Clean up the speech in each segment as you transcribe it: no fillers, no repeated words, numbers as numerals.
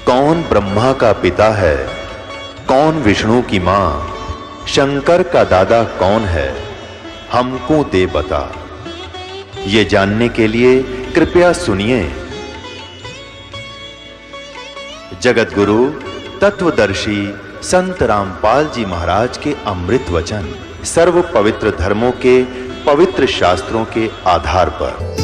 कौन ब्रह्मा का पिता है, कौन विष्णु की मां, शंकर का दादा कौन है, हमको दे बता। ये जानने के लिए कृपया सुनिए। जगत गुरु तत्वदर्शी संत रामपाल जी महाराज के अमृत वचन सर्व पवित्र धर्मों के पवित्र शास्त्रों के आधार पर।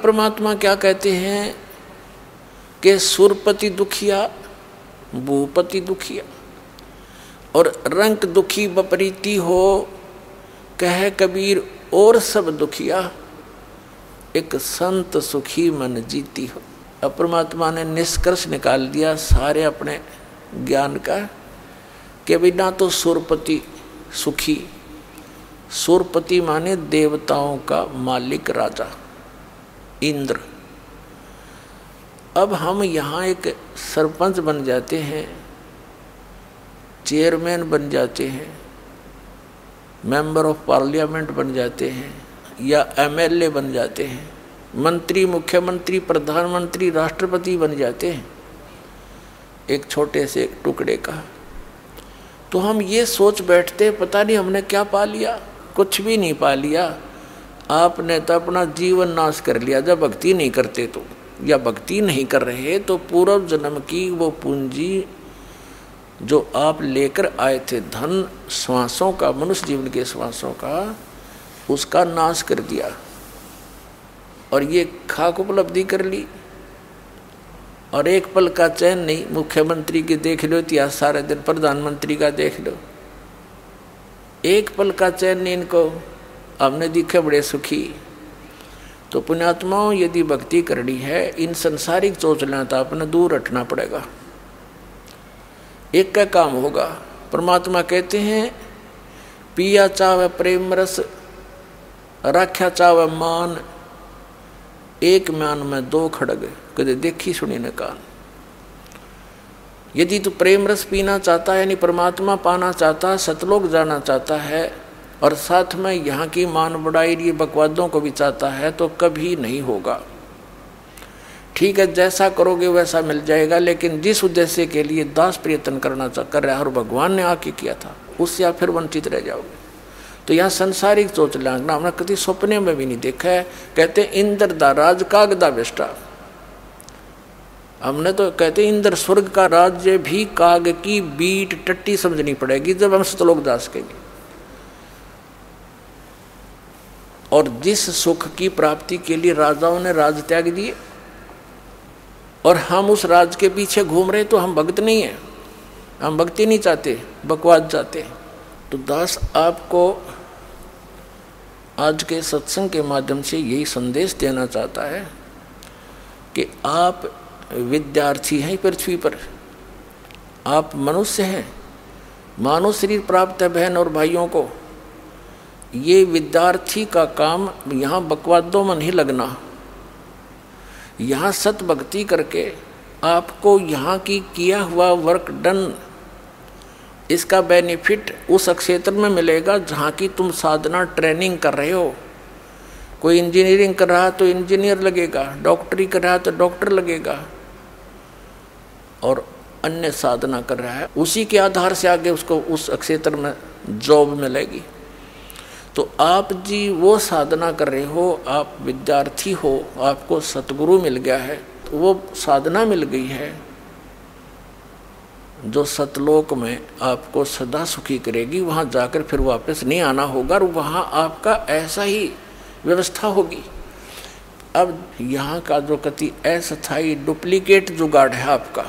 परमात्मा क्या कहते हैं कि सुरपति दुखिया भूपति दुखिया और रंक दुखी बपरीती हो, कह कबीर और सब दुखिया, एक संत सुखी मन जीती हो। अब परमात्मा ने निष्कर्ष निकाल दिया सारे अपने ज्ञान का कि भाई ना तो सुरपति सुखी, सुरपति माने देवताओं का मालिक राजा इंद्र। अब हम यहाँ एक सरपंच बन जाते हैं, चेयरमैन बन जाते हैं, मेंबर ऑफ पार्लियामेंट बन जाते हैं या एमएलए बन जाते हैं, मंत्री मुख्यमंत्री प्रधानमंत्री राष्ट्रपति बन जाते हैं एक छोटे से टुकड़े का। तो हम ये सोच बैठते पता नहीं हमने क्या पा लिया। कुछ भी नहीं पा लिया। आपने तो अपना जीवन नाश कर लिया जब भक्ति नहीं करते तो, या भक्ति नहीं कर रहे तो पूर्व जन्म की वो पूंजी जो आप लेकर आए थे, धन श्वासों का, मनुष्य जीवन के श्वासों का, उसका नाश कर दिया और ये खाक उपलब्धि कर ली। और एक पल का चैन नहीं। मुख्यमंत्री की देख लो इतिहास सारे दिन, प्रधानमंत्री का देख लो, एक पल का चैन नहीं इनको। हमने दिखे बड़े सुखी। तो पुण्यात्माओं, यदि भक्ति करनी है इन संसारिक चोचलों तो अपने दूर हटना पड़ेगा। एक का काम होगा। परमात्मा कहते हैं पिया चावे प्रेम रस, राख्या चावे मान, एक म्यान में दो खड़ग, कदे देखी सुनी न कान। यदि तू प्रेम रस पीना चाहता है, यानी परमात्मा पाना चाहता है, सतलोक जाना चाहता है और साथ में यहाँ की मान बढ़ाई ये बकवादों को भी चाहता है, तो कभी नहीं होगा। ठीक है, जैसा करोगे वैसा मिल जाएगा, लेकिन जिस उद्देश्य के लिए दास प्रयत्न कर रहा है और भगवान ने आके किया था, उससे आप फिर वंचित रह जाओगे। तो यहाँ संसारिक सोच लागना हमने कभी सपने में भी नहीं देखा है। कहते इंद्र दा राज कागदा बेष्टा। हमने तो कहते इंद्र स्वर्ग का राज्य भी काग की बीट टट्टी समझनी पड़ेगी जब हम सतलोक जा सकेंगे। और जिस सुख की प्राप्ति के लिए राजाओं ने राज त्याग दिए और हम उस राज के पीछे घूम रहे, तो हम भक्त नहीं है, हम भक्ति नहीं चाहते, बकवाद चाहते। तो दास आपको आज के सत्संग के माध्यम से यही संदेश देना चाहता है कि आप विद्यार्थी हैं पृथ्वी पर, आप मनुष्य हैं, मानव शरीर प्राप्त है बहन और भाइयों को। ये विद्यार्थी का काम यहाँ बकवादों में नहीं लगना। यहाँ सत भक्ति करके आपको यहाँ की किया हुआ वर्क डन, इसका बेनिफिट उस क्षेत्र में मिलेगा जहाँ की तुम साधना ट्रेनिंग कर रहे हो। कोई इंजीनियरिंग कर रहा है तो इंजीनियर लगेगा, डॉक्टरी कर रहा है तो डॉक्टर लगेगा, और अन्य साधना कर रहा है, उसी के आधार से आगे उसको उस क्षेत्र में जॉब मिलेगी। तो आप जी वो साधना कर रहे हो, आप विद्यार्थी हो, आपको सतगुरु मिल गया है, तो वो साधना मिल गई है जो सतलोक में आपको सदा सुखी करेगी, वहाँ जाकर फिर वापस नहीं आना होगा और वहाँ आपका ऐसा ही व्यवस्था होगी। अब यहाँ का जो कति अस्थायी डुप्लीकेट जुगाड़ है आपका,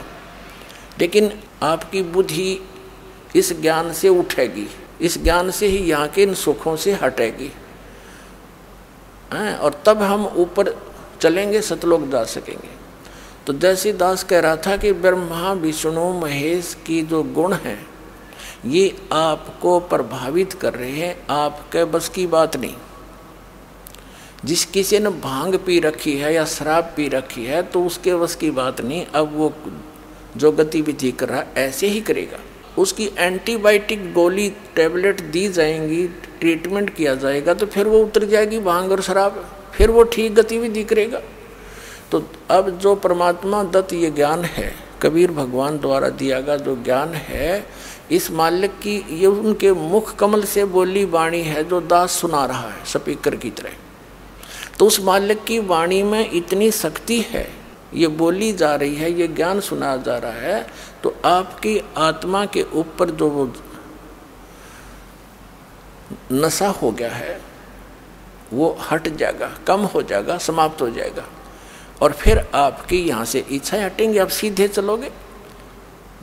लेकिन आपकी बुद्धि इस ज्ञान से उठेगी, इस ज्ञान से ही यहाँ के इन सुखों से हटेगी, और तब हम ऊपर चलेंगे, सतलोक जा सकेंगे। तो जैसे दास कह रहा था कि ब्रह्मा विष्णु महेश की जो गुण हैं ये आपको प्रभावित कर रहे हैं, आपके बस की बात नहीं। जिस किसी ने भांग पी रखी है या शराब पी रखी है तो उसके बस की बात नहीं, अब वो जो गतिविधि कर रहा है ऐसे ही करेगा। उसकी एंटीबायोटिक गोली टैबलेट दी जाएंगी, ट्रीटमेंट किया जाएगा तो फिर वो उतर जाएगी भांग और शराब, फिर वो ठीक गतिविधि करेगा। तो अब जो परमात्मा दत्त ये ज्ञान है, कबीर भगवान द्वारा दिया गया जो ज्ञान है, इस मालिक की ये उनके मुख कमल से बोली वाणी है जो दास सुना रहा है स्पीकर की तरह। तो उस मालिक की वाणी में इतनी शक्ति है, ये बोली जा रही है, ये ज्ञान सुना जा रहा है, तो आपकी आत्मा के ऊपर जो वो नशा हो गया है वो हट जाएगा, कम हो जाएगा, समाप्त हो जाएगा, और फिर आपकी यहाँ से इच्छाएं हटेंगी, आप सीधे चलोगे।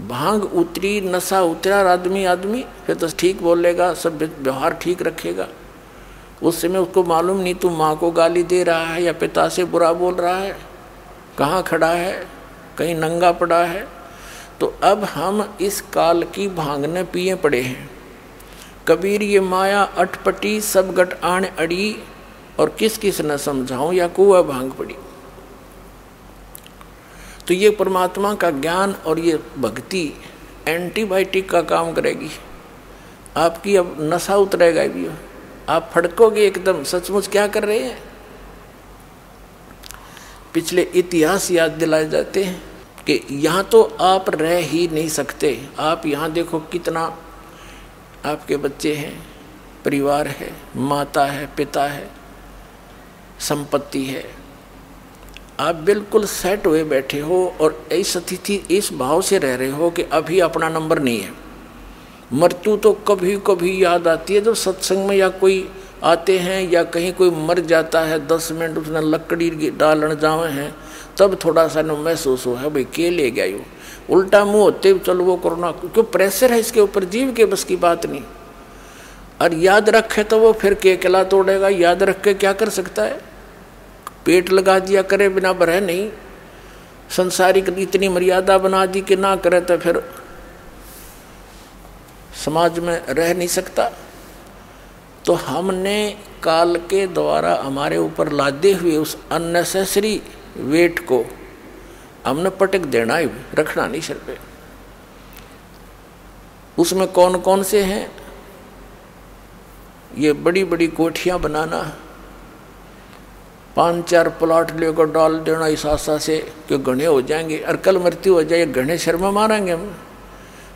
भांग उतरी, नशा उतरा, आदमी फिर तो ठीक बोलेगा, सब व्यवहार ठीक रखेगा। उस समय उसको मालूम नहीं तू माँ को गाली दे रहा है या पिता से बुरा बोल रहा है, कहाँ खड़ा है, कहीं नंगा पड़ा है। तो अब हम इस काल की भांगने पिए पड़े हैं। कबीर ये माया अटपटी सब गट आण अड़ी, और किस किस न समझाऊं या कुआ भांग पड़ी। तो ये परमात्मा का ज्ञान और ये भक्ति एंटीबायोटिक का काम करेगी। आपकी अब नशा उतरेगा भी, आप फड़कोगे एकदम, सचमुच क्या कर रहे हैं। पिछले इतिहास याद दिलाए जाते हैं कि यहाँ तो आप रह ही नहीं सकते। आप यहाँ देखो कितना आपके बच्चे हैं, परिवार है, माता है, पिता है, संपत्ति है, आप बिल्कुल सेट हुए बैठे हो और इस स्थिति इस भाव से रह रहे हो कि अभी अपना नंबर नहीं है। मृत्यु तो कभी कभी याद आती है, जब सत्संग में या कोई आते हैं या कहीं कोई मर जाता है, 10 मिनट उसने लकड़ी डालन जावे हैं, तब थोड़ा सा महसूस हो है भाई के ले गया यू, उल्टा मुँह होते चलो वो कोरोना, क्यों प्रेशर है इसके ऊपर, जीव के बस की बात नहीं। और याद रखे तो वो फिर केकला तोड़ेगा, याद रख के क्या कर सकता है, पेट लगा दिया करे बिना बरह नहीं। संसारिक इतनी मर्यादा बना दी कि ना करे तो फिर समाज में रह नहीं सकता। तो हमने काल के द्वारा हमारे ऊपर लादे हुए उस अननेसेसरी वेट को हमने पटक देना ही, रखना नहीं सिर पे। उसमें कौन कौन से हैं, ये बड़ी बड़ी कोठियां बनाना, 5-4 प्लॉट लेकर डाल देना इस आशा से कि घने हो जाएंगे और कल मृत्यु हो जाए, घने शर्मा मारेंगे हम।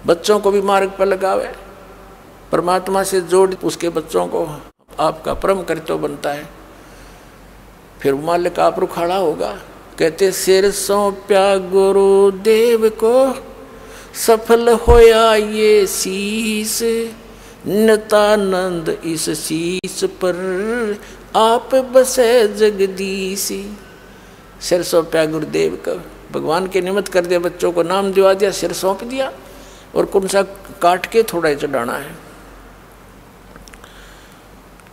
बच्चों को भी मार्ग पर लगावे, परमात्मा से जोड़ उसके बच्चों को, आपका परम कर्तव्य बनता है। फिर मालिक आप रुखाड़ा होगा। कहते सिर सौंप्या गुरुदेव को, सफल होया ये शीस, नितानंद इस शीस पर आप बसे जगदीशी। सिर सौंप्या गुरुदेव का, भगवान के निमित्त कर दिया, बच्चों को नाम दिवा दिया, सिर सौंप दिया, और कौन सा काट के थोड़ा ही चढ़ाना है।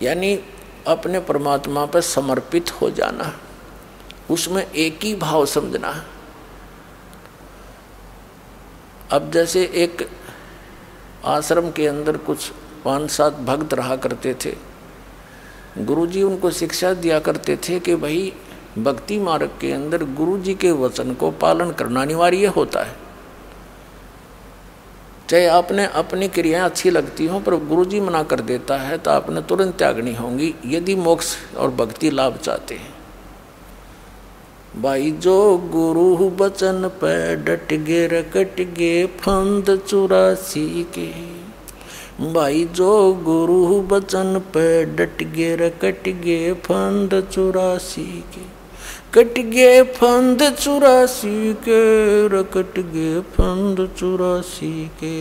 यानी अपने परमात्मा पर समर्पित हो जाना, उसमें एक ही भाव समझना। अब जैसे एक आश्रम के अंदर कुछ 5-7 भक्त रहा करते थे, गुरुजी उनको शिक्षा दिया करते थे कि भाई भक्ति मार्ग के अंदर गुरुजी के वचन को पालन करना अनिवार्य होता है। चाहे आपने अपनी क्रियाएं अच्छी लगती हों, पर गुरुजी मना कर देता है तो आपने तुरंत त्यागनी होंगी, यदि मोक्ष और भक्ति लाभ चाहते हैं। भाई जो गुरु बचन पे डट गे रकट गे फंद 84 के, भाई जो गुरु बचन पे डट गे रकट गे फंद 84 के, कट गए फंद 84 के, कट गए फंद 84 के,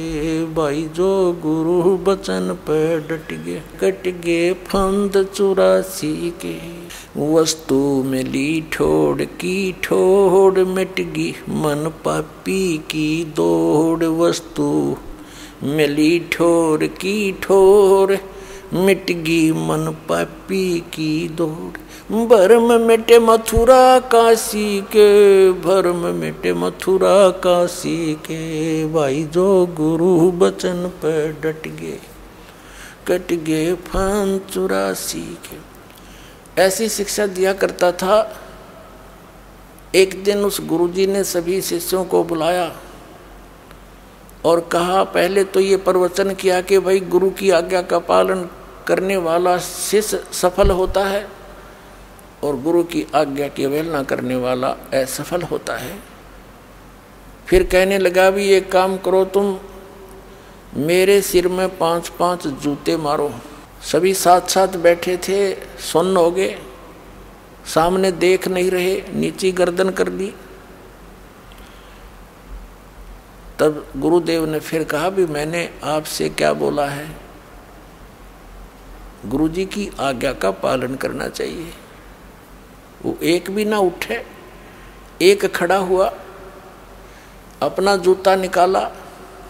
भाई जो गुरु बचन पे डट गए। कट गए फंद 84 के, वस्तु मिली ठोड़ की ठोड़, मिट गई मन पापी की दौड़। वस्तु मिली ठोड़ की ठोड़, मिट गई मन पापी की दौड़। भरम मिटे मथुरा काशी के, भरम मिटे मथुरा काशी के, भाई जो गुरु बचन पर डट गए। कट गए फंद 84 के। ऐसी शिक्षा दिया करता था। एक दिन उस गुरुजी ने सभी शिष्यों को बुलाया और कहा, पहले तो ये प्रवचन किया कि भाई गुरु की आज्ञा का पालन करने वाला शिष्य सफल होता है और गुरु की आज्ञा की अवहेलना करने वाला असफल होता है। फिर कहने लगा, भी एक काम करो, तुम मेरे सिर में 5-5 जूते मारो। सभी साथ साथ बैठे थे, सुन्न हो गए, सामने देख नहीं रहे, नीची गर्दन कर दी। तब गुरुदेव ने फिर कहा, भी मैंने आपसे क्या बोला है, गुरुजी की आज्ञा का पालन करना चाहिए। वो एक भी ना उठे, एक खड़ा हुआ, अपना जूता निकाला,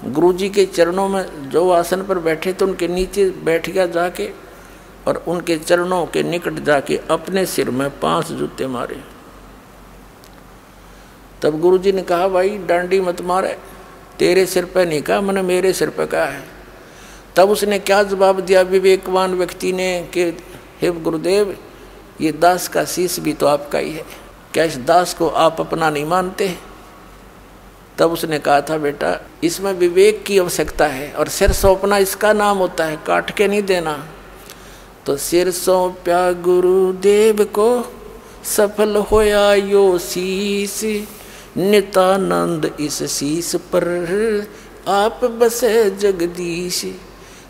गुरुजी के चरणों में जो आसन पर बैठे थे उनके नीचे बैठ गया जाके, और उनके चरणों के निकट जाके अपने सिर में 5 जूते मारे। तब गुरुजी ने कहा, भाई डांडी मत मारे, तेरे सिर पे नहीं कहा, मैंने मेरे सिर पे कहा है। तब उसने क्या जवाब दिया विवेकवान व्यक्ति ने कि हे गुरुदेव, ये दास का शीश भी तो आपका ही है, क्या इस दास को आप अपना नहीं मानते? तब उसने कहा था, बेटा इसमें विवेक की आवश्यकता है और सिर सौंपना इसका नाम होता है, काट के नहीं देना। तो सिर सौंप्या गुरुदेव को, सफल होया यो शीश, नितानंद इस शीश पर आप बसे जगदीश।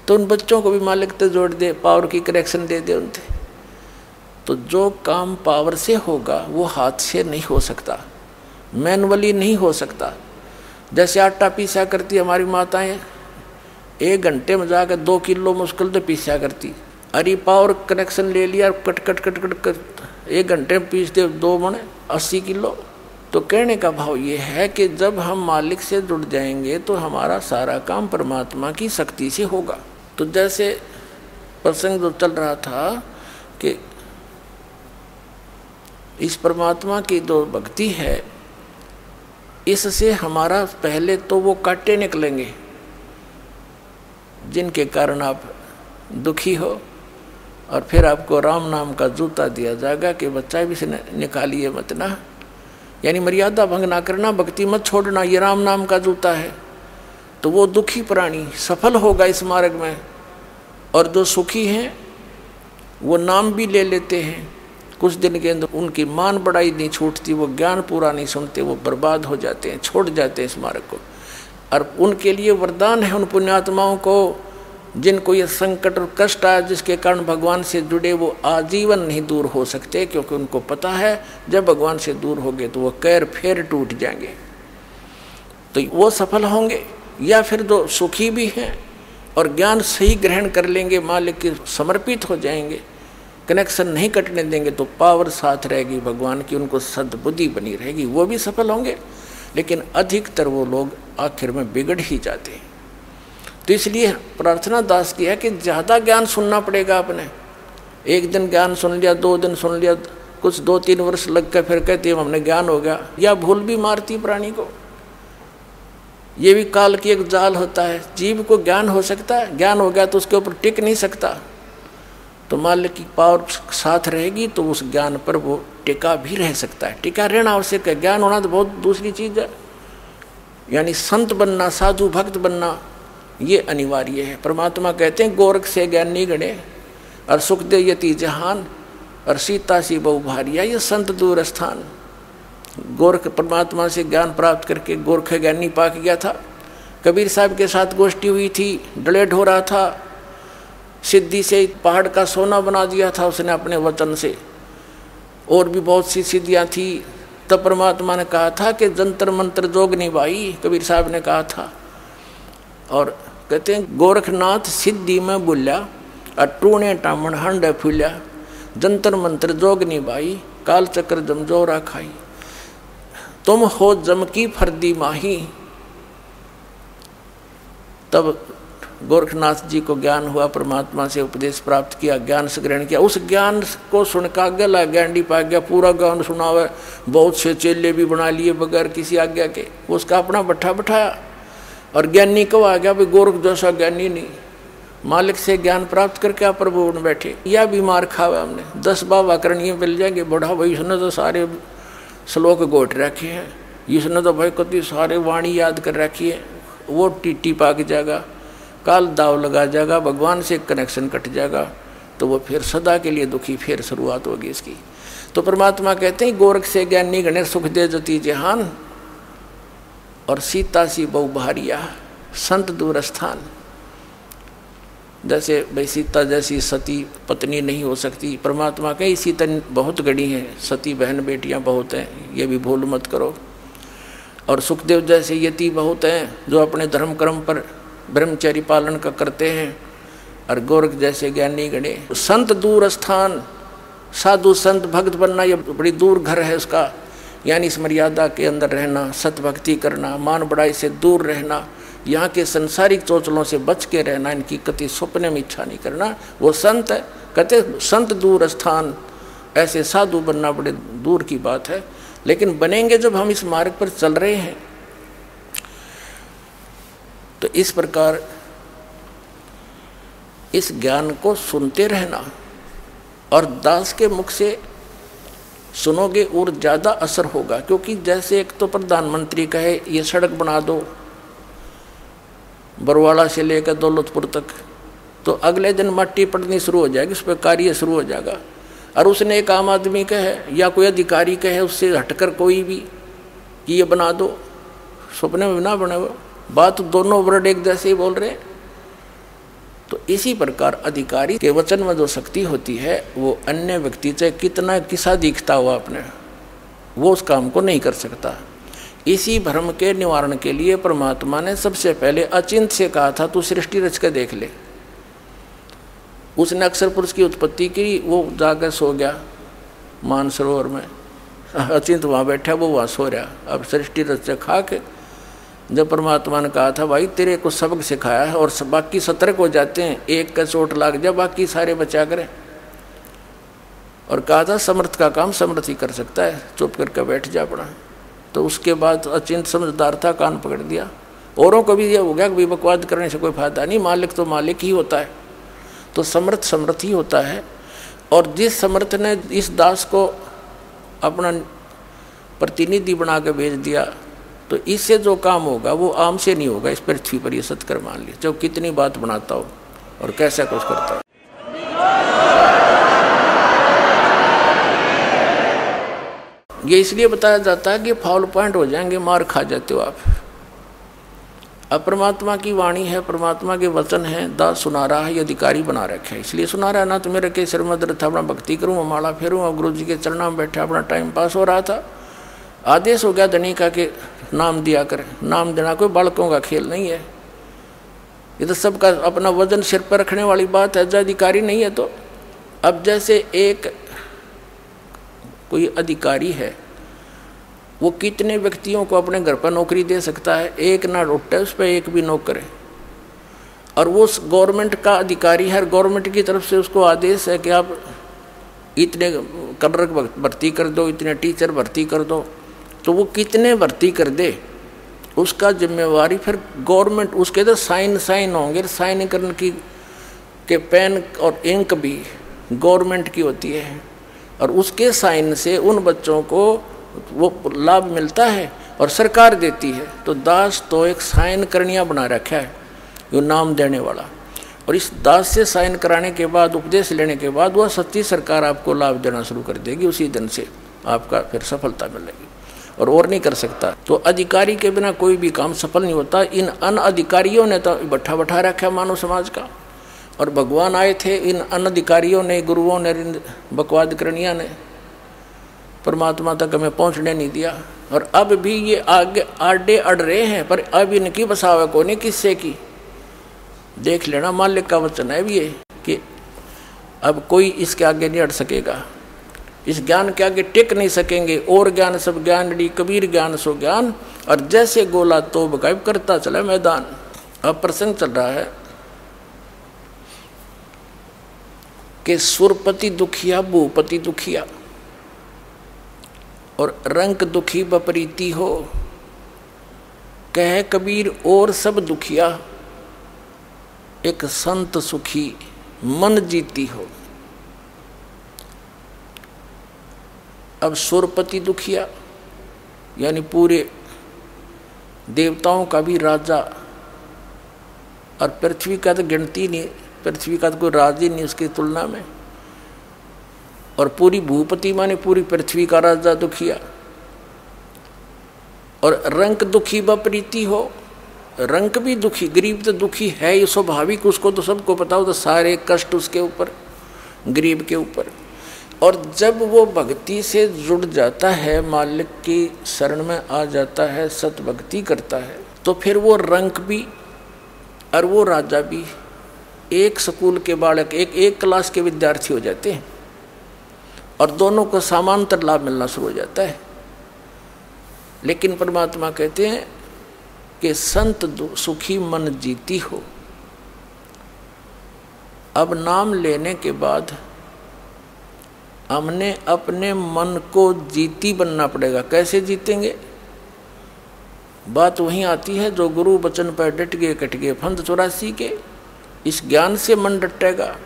तो उन बच्चों को भी मालिक तो जोड़ दे, पावर की करेक्शन दे दे उनसे। तो जो काम पावर से होगा वो हाथ से नहीं हो सकता, मैनुअली नहीं हो सकता। जैसे आटा पीसा करती हमारी माताएं, 1 घंटे में जाकर 2 किलो मुश्किल तो पीसा करती। अरे पावर कनेक्शन ले लिया, cut cut cut cut cut 1 घंटे में पीस दे 2 मण 80 किलो। तो कहने का भाव ये है कि जब हम मालिक से जुड़ जाएंगे तो हमारा सारा काम परमात्मा की शक्ति से होगा। तो जैसे प्रसंग जो चल रहा था कि इस परमात्मा की जो भक्ति है, इससे हमारा पहले तो वो कांटे निकलेंगे जिनके कारण आप दुखी हो, और फिर आपको राम नाम का जूता दिया जाएगा कि बच्चा भी से निकालिए मत ना, यानी मर्यादा भंग ना करना, भक्ति मत छोड़ना, ये राम नाम का जूता है। तो वो दुखी प्राणी सफल होगा इस मार्ग में, और जो सुखी हैं वो नाम भी ले लेते हैं, कुछ दिन के अंदर उनकी मान बढ़ाई नहीं छूटती, वो ज्ञान पूरा नहीं सुनते, वो बर्बाद हो जाते हैं, छोड़ जाते हैं इस मार्ग को। और उनके लिए वरदान है उन पुण्यात्माओं को जिनको ये संकट और कष्ट आया, जिसके कारण भगवान से जुड़े वो आजीवन नहीं दूर हो सकते, क्योंकि उनको पता है जब भगवान से दूर हो गए तो वो कैर फेर टूट जाएंगे। तो वो सफल होंगे। या फिर जो सुखी भी हैं और ज्ञान सही ग्रहण कर लेंगे, मालिक के समर्पित हो जाएंगे, कनेक्शन नहीं कटने देंगे, तो पावर साथ रहेगी भगवान की, उनको सद्बुद्धि बनी रहेगी, वो भी सफल होंगे। लेकिन अधिकतर वो लोग आखिर में बिगड़ ही जाते हैं। तो इसलिए प्रार्थना दास की है कि ज़्यादा ज्ञान सुनना पड़ेगा आपने। 1 दिन ज्ञान सुन लिया, 2 दिन सुन लिया, कुछ 2-3 वर्ष लग कर फिर कहते हैं हमने ज्ञान हो गया। या भूल भी मारती प्राणी को, ये भी काल की एक जाल होता है। जीव को ज्ञान हो सकता है, ज्ञान हो गया तो उसके ऊपर टिक नहीं सकता। तो मालिक की पावर साथ रहेगी तो उस ज्ञान पर वो टिका भी रह सकता है। टिका रहना आवश्यक है, ज्ञान होना तो बहुत दूसरी चीज़ है। यानी संत बनना, साधु भक्त बनना, ये अनिवार्य है। परमात्मा कहते हैं गोरख से ज्ञानी गणे, और सुख दे यति जहान, और सीता सी बहु भारिया, ये संत दूर स्थान। गोरख परमात्मा से ज्ञान प्राप्त करके गोरख ज्ञानी पाक गया था। कबीर साहब के साथ गोष्ठी हुई थी, डलेट हो रहा था, सिद्धि से पहाड़ का सोना बना दिया था उसने अपने वचन से। और भी बहुत सी सिद्धियाँ थी। तब परमात्मा ने कहा था कि जंतर मंत्र जोग निभाई, कबीर साहब ने कहा था। और कहते हैं गोरखनाथ सिद्धि में बोल्या, अटूणे टामण हंड फूल्या, जंतर मंत्र जोग निभाई, काल चक्र जमजोरा खाई, तुम हो जम की फर्दी माही। तब गोरखनाथ जी को ज्ञान हुआ, परमात्मा से उपदेश प्राप्त किया, ज्ञान से ग्रहण किया। उस ज्ञान को सुनकर आज्ञा ज्ञानी पा गया, पूरा ज्ञान सुना हुआ, बहुत से चेले भी बना लिए बगैर किसी आज्ञा के, उसका अपना बट्ठा बैठाया। और ज्ञानी कब आ गया? भाई गोरख जैसा ज्ञानी नहीं, मालिक से ज्ञान प्राप्त करके आप प्रभु बन बैठे। या बीमार खावा हमने 10 बाबा करनी मिल जाएंगे, बड़ा भाई इसने तो सारे श्लोक गोट रखे हैं, इसने तो भाई कति सारे वाणी याद कर रखी है, वो टीटी पाक जाएगा, काल दाव लगा जाएगा, भगवान से कनेक्शन कट जाएगा, तो वो फिर सदा के लिए दुखी, फिर शुरुआत होगी इसकी। तो परमात्मा कहते हैं गोरख से ज्ञानी गणे सुख दे जति जहान, और सीता सी बहु भारिया संत दूर स्थान। जैसे भाई सीता जैसी सती पत्नी नहीं हो सकती, परमात्मा कहीं सीता बहुत गड़ी हैं, सती बहन बेटियां बहुत हैं, ये भी भूल मत करो। और सुखदेव जैसे यति बहुत हैं जो अपने धर्म कर्म पर ब्रह्मचर्य पालन का करते हैं। और गोरख जैसे ज्ञानी गणे संत दूर स्थान, साधु संत भक्त बनना ये बड़ी दूर घर है उसका, यानी इस मर्यादा के अंदर रहना, सतभक्ति करना, मान बड़ाई से दूर रहना, यहाँ के संसारिक चोचलों से बच के रहना, इनकी कति स्वप्न में इच्छा नहीं करना, वो संत है। कहते संत दूर स्थान, ऐसे साधु बनना बड़े दूर की बात है। लेकिन बनेंगे जब हम इस मार्ग पर चल रहे हैं। तो इस प्रकार इस ज्ञान को सुनते रहना, और दास के मुख से सुनोगे और ज़्यादा असर होगा। क्योंकि जैसे एक तो प्रधानमंत्री कहे ये सड़क बना दो बरवाड़ा से लेकर दौलतपुर तक, तो अगले दिन मट्टी पड़नी शुरू हो जाएगी, उस पर कार्य शुरू हो जाएगा। और उसने एक आम आदमी कहे या कोई अधिकारी कहे उससे हटकर कोई भी कि ये बना दो, सपने में ना बने, वो बात दोनों वर्ड एक जैसे ही बोल रहे हैं। तो इसी प्रकार अधिकारी के वचन में जो शक्ति होती है, वो अन्य व्यक्ति से कितना किसा दिखता हुआ अपने, वो उस काम को नहीं कर सकता। इसी भ्रम के निवारण के लिए परमात्मा ने सबसे पहले अचिंत से कहा था तू सृष्टि रच के देख ले। उसने अक्षर पुरुष की उत्पत्ति की, वो जाकर सो गया मानसरोवर में, अचिंत वहाँ बैठा, वो वहाँ सो रहा। अब सृष्टि रच खा के जब परमात्मा ने कहा था भाई तेरे को सबक सिखाया है और बाकी सतर्क हो जाते हैं, एक का चोट लाग जाए बाकी सारे बचा करें, और कहा था समर्थ का काम समर्थ ही कर सकता है, चुप करके बैठ जा अपना। तो उसके बाद अचिंत समझदार था, कान पकड़ दिया। औरों को भी ये हो गया कि बकवाद करने से कोई फायदा नहीं, मालिक तो मालिक ही होता है, तो समर्थ समर्थ ही होता है। और जिस समर्थ ने इस दास को अपना प्रतिनिधि बना के भेज दिया, तो इससे जो काम होगा वो आम से नहीं होगा। इस पृथ्वी पर ये सत्कर मान लिया, जो कितनी बात बनाता हो और कैसा कुछ करता हो। ये इसलिए बताया जाता है कि फाउल पॉइंट हो जाएंगे, मार खा जाते हो आप। अब परमात्मा की वाणी है, परमात्मा के वचन है, दास सुना रहा है, ये अधिकारी बना रखे है, इसलिए सुना रहा है। ना तो मेरे के सिर में दर्द था, अपना भक्ति करूँ, माला फेरूँ, और गुरु जी के चरणों में बैठा अपना टाइम पास हो रहा था। आदेश हो गया धनी का कि नाम दिया करें। नाम देना कोई बालकों का खेल नहीं है, ये तो सबका अपना वजन सिर पर रखने वाली बात है। जो अधिकारी नहीं है तो अब जैसे एक कोई अधिकारी है, वो कितने व्यक्तियों को अपने घर पर नौकरी दे सकता है, एक ना उठे उस पर एक भी नौकर है। और वो गवर्नमेंट का अधिकारी है, गवर्नमेंट की तरफ से उसको आदेश है कि आप इतने क्लर्क भर्ती कर दो, इतने टीचर भर्ती कर दो, तो वो कितने भर्ती कर दे उसका जिम्मेवारी फिर गवर्नमेंट, उसके तो साइन होंगे, साइन करने की के पेन और इंक भी गवर्नमेंट की होती है, और उसके साइन से उन बच्चों को वो लाभ मिलता है और सरकार देती है। तो दास तो एक साइन करनिया बना रखा है, जो नाम देने वाला, और इस दास से साइन कराने के बाद, उपदेश लेने के बाद, वह सच्ची सरकार आपको लाभ देना शुरू कर देगी। उसी दिन से आपका फिर सफलता मिलेगी और नहीं कर सकता। तो अधिकारी के बिना कोई भी काम सफल नहीं होता। इन अनअधिकारियों ने तो बैठा रखा मानव समाज का, और भगवान आए थे इन अनधिकारियों ने, गुरुओं ने, बकवाद करणिया ने, परमात्मा तक हमें पहुंचने नहीं दिया। और अब भी ये आगे आडे अड़ रहे हैं, पर अब इनकी बसावे को नहीं किससे की। देख लेना, मालिक का वचन है भी ये कि अब कोई इसके आगे नहीं अड़ सकेगा, इस ज्ञान के आगे टिक नहीं सकेंगे। और ज्ञान सब ज्ञानड़ी, कबीर ज्ञान सो ज्ञान, और जैसे गोला तो गायब करता चला मैदान। अब प्रसंग चल रहा है कि सुरपति दुखिया भूपति दुखिया, और रंक दुखी बपरीती हो। कह कबीर और सब दुखिया, एक संत सुखी मन जीती हो। अब सुरपति दुखिया यानी पूरे देवताओं का भी राजा, और पृथ्वी का तो गिनती नहीं, पृथ्वी का तो कोई राज ही नहीं उसकी तुलना में। और पूरी भूपति माने पूरी पृथ्वी का राजा दुखिया। और रंक दुखी बपरीती हो, रंक भी दुखी, गरीब तो दुखी है ये स्वाभाविक, उसको तो सबको पता हो, तो सारे कष्ट उसके ऊपर, गरीब के ऊपर। और जब वो भक्ति से जुड़ जाता है, मालिक की शरण में आ जाता है, सत भक्ति करता है, तो फिर वो रंक भी और वो राजा भी एक स्कूल के बालक, एक क्लास के विद्यार्थी हो जाते हैं, और दोनों को समांतर लाभ मिलना शुरू हो जाता है। लेकिन परमात्मा कहते हैं कि संत सुखी मन जीती हो। अब नाम लेने के बाद हमने अपने मन को जीती बनना पड़ेगा। कैसे जीतेंगे? बात वहीं आती है जो गुरु वचन पर डट गए कट गए फंद 84 के। इस ज्ञान से मन डटेगा,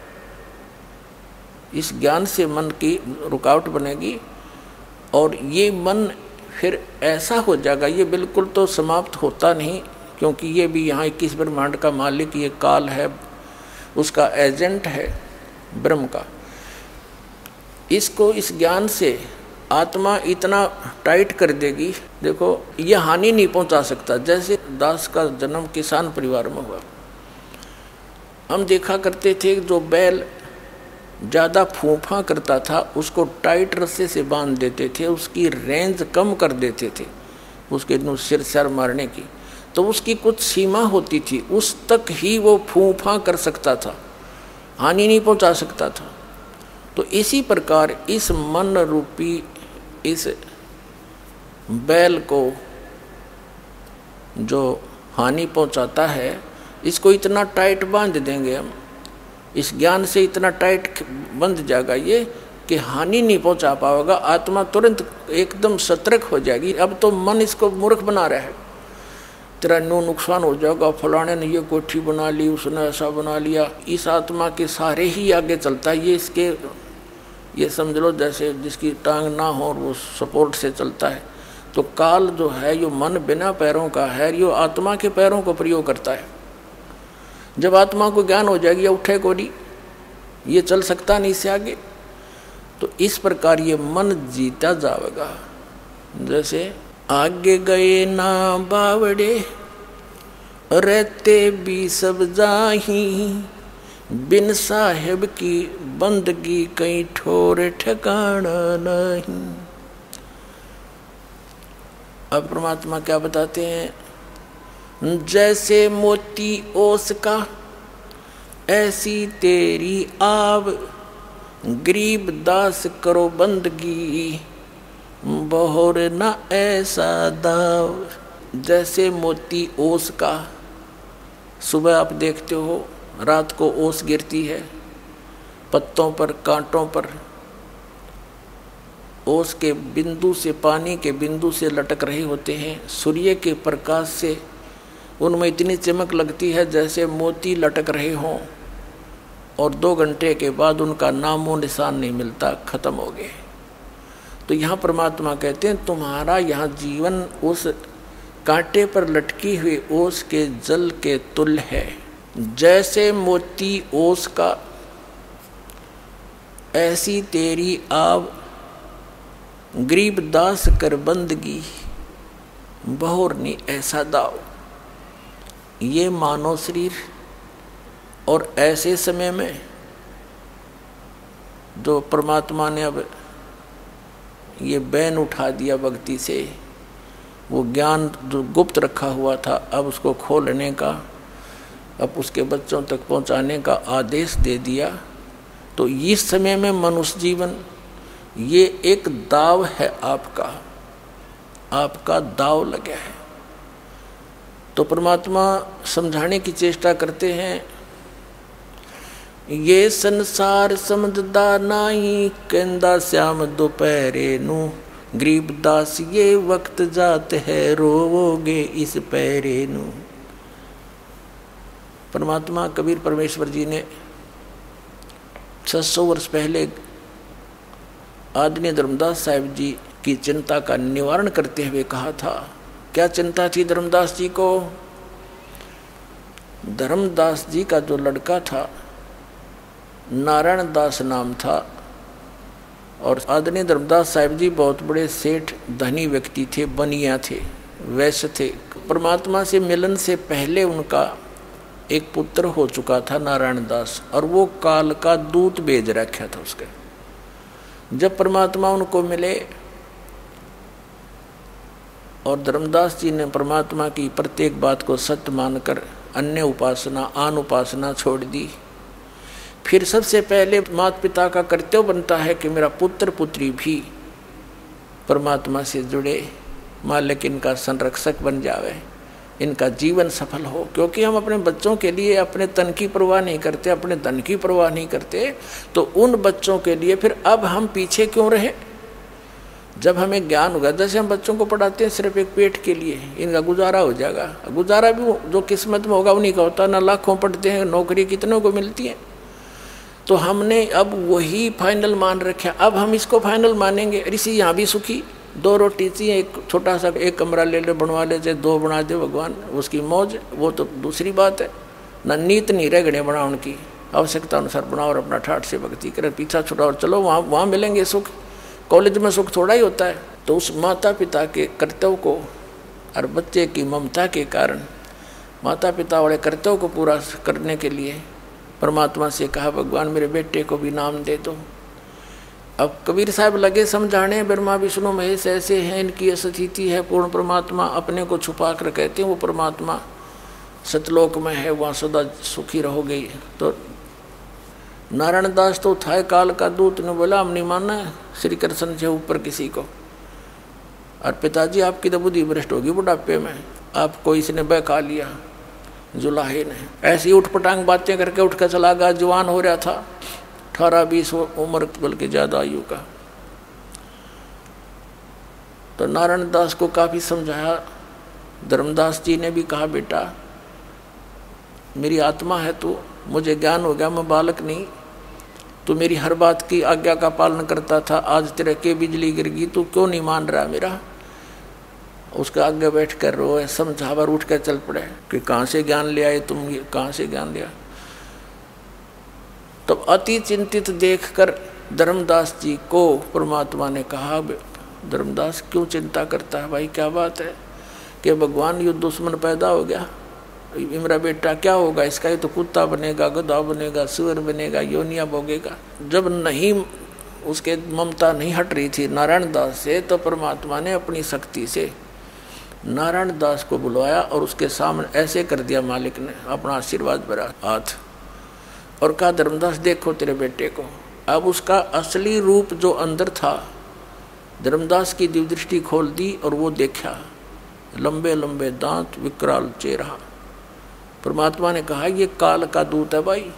इस ज्ञान से मन की रुकावट बनेगी, और ये मन फिर ऐसा हो जाएगा। ये बिल्कुल तो समाप्त होता नहीं, क्योंकि ये भी यहाँ 21 ब्रह्मांड का मालिक, ये काल है, उसका एजेंट है ब्रह्म का। इसको इस ज्ञान से आत्मा इतना टाइट कर देगी, देखो ये हानि नहीं पहुंचा सकता। जैसे दास का जन्म किसान परिवार में हुआ, हम देखा करते थे जो बैल ज़्यादा फूफा करता था उसको टाइट रस्से से बांध देते थे, उसकी रेंज कम कर देते थे, उसके सिर मारने की, तो उसकी कुछ सीमा होती थी, उस तक ही वो फूफा कर सकता था, हानि नहीं पहुंचा सकता था। तो इसी प्रकार इस मन रूपी इस बैल को जो हानि पहुंचाता है, इसको इतना टाइट बांध देंगे हम, इस ज्ञान से इतना टाइट बंध जाएगा ये कि हानि नहीं पहुंचा पाएगा। आत्मा तुरंत एकदम सतर्क हो जाएगी। अब तो मन इसको मूर्ख बना रहा है, तेरा नुकसान हो जाएगा, फलाने ने ये कोठी बना ली, उसने ऐसा बना लिया। इस आत्मा के सारे ही आगे चलता है। ये इसके ये समझ लो जैसे जिसकी टांग ना हो और वो सपोर्ट से चलता है। तो काल जो है ये मन बिना पैरों का है, ये आत्मा के पैरों को प्रयोग करता है। जब आत्मा को ज्ञान हो जाएगी, या उठे को नहीं, ये चल सकता नहीं इससे आगे। तो इस प्रकार ये मन जीता जाएगा। जैसे आगे गए ना बावड़े, रहते भी सब जाही, बिन साहेब की बंदगी कहीं ठोर ठिकाना नहीं। अब परमात्मा क्या बताते हैं? जैसे मोती ओस का ऐसी तेरी आव, गरीब दास करो बंदगी, बहोर न ऐसा दाव। जैसे मोती ओस का, सुबह आप देखते हो रात को ओस गिरती है पत्तों पर, कांटों पर, ओस के बिंदु से, पानी के बिंदु से लटक रहे होते हैं। सूर्य के प्रकाश से उनमें इतनी चमक लगती है जैसे मोती लटक रहे हों, और 2 घंटे के बाद उनका नामो निशान नहीं मिलता, खत्म हो गए। तो यहाँ परमात्मा कहते हैं तुम्हारा यहाँ जीवन उस कांटे पर लटकी हुई ओस के जल के तुल्य है। जैसे मोती ओस का ऐसी तेरी आव, गरीब दास कर बंदगी, बहोर नहीं ऐसा दाव। ये मानव शरीर और ऐसे समय में जो परमात्मा ने अब ये बैन उठा दिया भक्ति से, वो ज्ञान जो गुप्त रखा हुआ था अब उसको खोलने का, अब उसके बच्चों तक पहुंचाने का आदेश दे दिया। तो इस समय में मनुष्य जीवन ये एक दाव है, आपका दाव लगा है। तो परमात्मा समझाने की चेष्टा करते हैं, ये संसार समझदा नाही, कहंदा श्याम दोपहरे नू, गरीबदास ये वक्त जात है, रोवोगे इस पैरे नू। परमात्मा कबीर परमेश्वर जी ने 600 वर्ष पहले आदरणीय धर्मदास साहिब जी की चिंता का निवारण करते हुए कहा था। क्या चिंता थी धर्मदास जी को? धर्मदास जी का जो लड़का था नारायण दास नाम था, और आदरणीय धर्मदास साहिब जी बहुत बड़े सेठ धनी व्यक्ति थे, बनिया थे, वैश्य थे। परमात्मा से मिलन से पहले उनका एक पुत्र हो चुका था नारायण दास, और वो काल का दूत भेज रखा था उसके। जब परमात्मा उनको मिले और धर्मदास जी ने परमात्मा की प्रत्येक बात को सत्य मानकर अन्य उपासना आन उपासना छोड़ दी, फिर सबसे पहले माता पिता का कर्तव्य बनता है कि मेरा पुत्र पुत्री भी परमात्मा से जुड़े, मालिक इनका संरक्षक बन जावे, इनका जीवन सफल हो। क्योंकि हम अपने बच्चों के लिए अपने तन की परवाह नहीं करते, अपने धन की परवाह नहीं करते, तो उन बच्चों के लिए फिर अब हम पीछे क्यों रहे? जब हमें ज्ञान होगा, जैसे हम बच्चों को पढ़ाते हैं सिर्फ एक पेट के लिए, इनका गुजारा हो जाएगा, गुजारा भी जो किस्मत में होगा उन्हीं का होता है ना। लाखों पढ़ते हैं, नौकरी कितनों को मिलती है। तो हमने अब वही फाइनल मान रखा, अब हम इसको फाइनल मानेंगे। ऋषि यहाँ भी सुखी, 2 रोटी चाहिए, एक छोटा सा एक कमरा ले ले, बनवा ले, चाहे 2 बना दे भगवान, उसकी मौज, वो तो दूसरी बात है ना। नीत नहीं रह गणे बनाने की, आवश्यकता अनुसार बनाओ और अपना ठाठ से भक्ति करें, पीछा छुड़ाओ और चलो, वहाँ मिलेंगे सुख। कॉलेज में सुख थोड़ा ही होता है। तो उस माता पिता के कर्तव्य को और बच्चे की ममता के कारण माता पिता वाले कर्तव्य को पूरा करने के लिए परमात्मा से कहा, भगवान मेरे बेटे को भी नाम दे दो। अब कबीर साहब लगे समझाने, ब्रह्मा विष्णु महेश ऐसे हैं, इनकी स्थिति है, पूर्ण परमात्मा अपने को छुपा कर कहते हैं वो परमात्मा सतलोक में है, वहाँ सदा सुखी रहोगे। तो नारायण दास तो था काल का दूत, ने बोला हम नहीं मानना श्री कृष्ण से ऊपर किसी को, और पिताजी आपकी तो बुद्धि भ्रष्ट होगी बुढ़ापे में, आपको इसने बहका लिया जुलाहे ने। ऐसी उठ पटांग बातें करके उठ कर चला गया, जवान हो रहा था, 18-20 उम्र बल्कि ज़्यादा आयु का। तो नारायण दास को काफ़ी समझाया। धर्मदास जी ने भी कहा, बेटा मेरी आत्मा है तू, मुझे ज्ञान हो गया, मैं बालक नहीं, तू मेरी हर बात की आज्ञा का पालन करता था, आज तेरे के बिजली गिर गई, तू क्यों नहीं मान रहा मेरा? उसका आगे बैठ कर रोए, समझावर उठ कर चल पड़े कि कहाँ से ज्ञान ले आए तुम, ये कहाँ से ज्ञान लिया? तब अति चिंतित देखकर धर्मदास जी को परमात्मा ने कहा, धर्मदास क्यों चिंता करता है भाई, क्या बात है? कि भगवान युद्ध दुश्मन पैदा हो गया, मेरा बेटा क्या होगा इसका? ये तो कुत्ता बनेगा, गधा बनेगा, सुअर बनेगा, योनिया भोगेगा। जब नहीं उसके ममता नहीं हट रही थी नारायण दास से, तो परमात्मा ने अपनी शक्ति से नारायण दास को बुलवाया और उसके सामने ऐसे कर दिया मालिक ने अपना आशीर्वाद भरा हाथ, और कहा, धर्मदास देखो तेरे बेटे को। अब उसका असली रूप जो अंदर था, धर्मदास की दिव्य दृष्टि खोल दी और वो देखा, लंबे लंबे दांत, विकराल चेहरा। परमात्मा ने कहा, ये काल का दूत है भाई,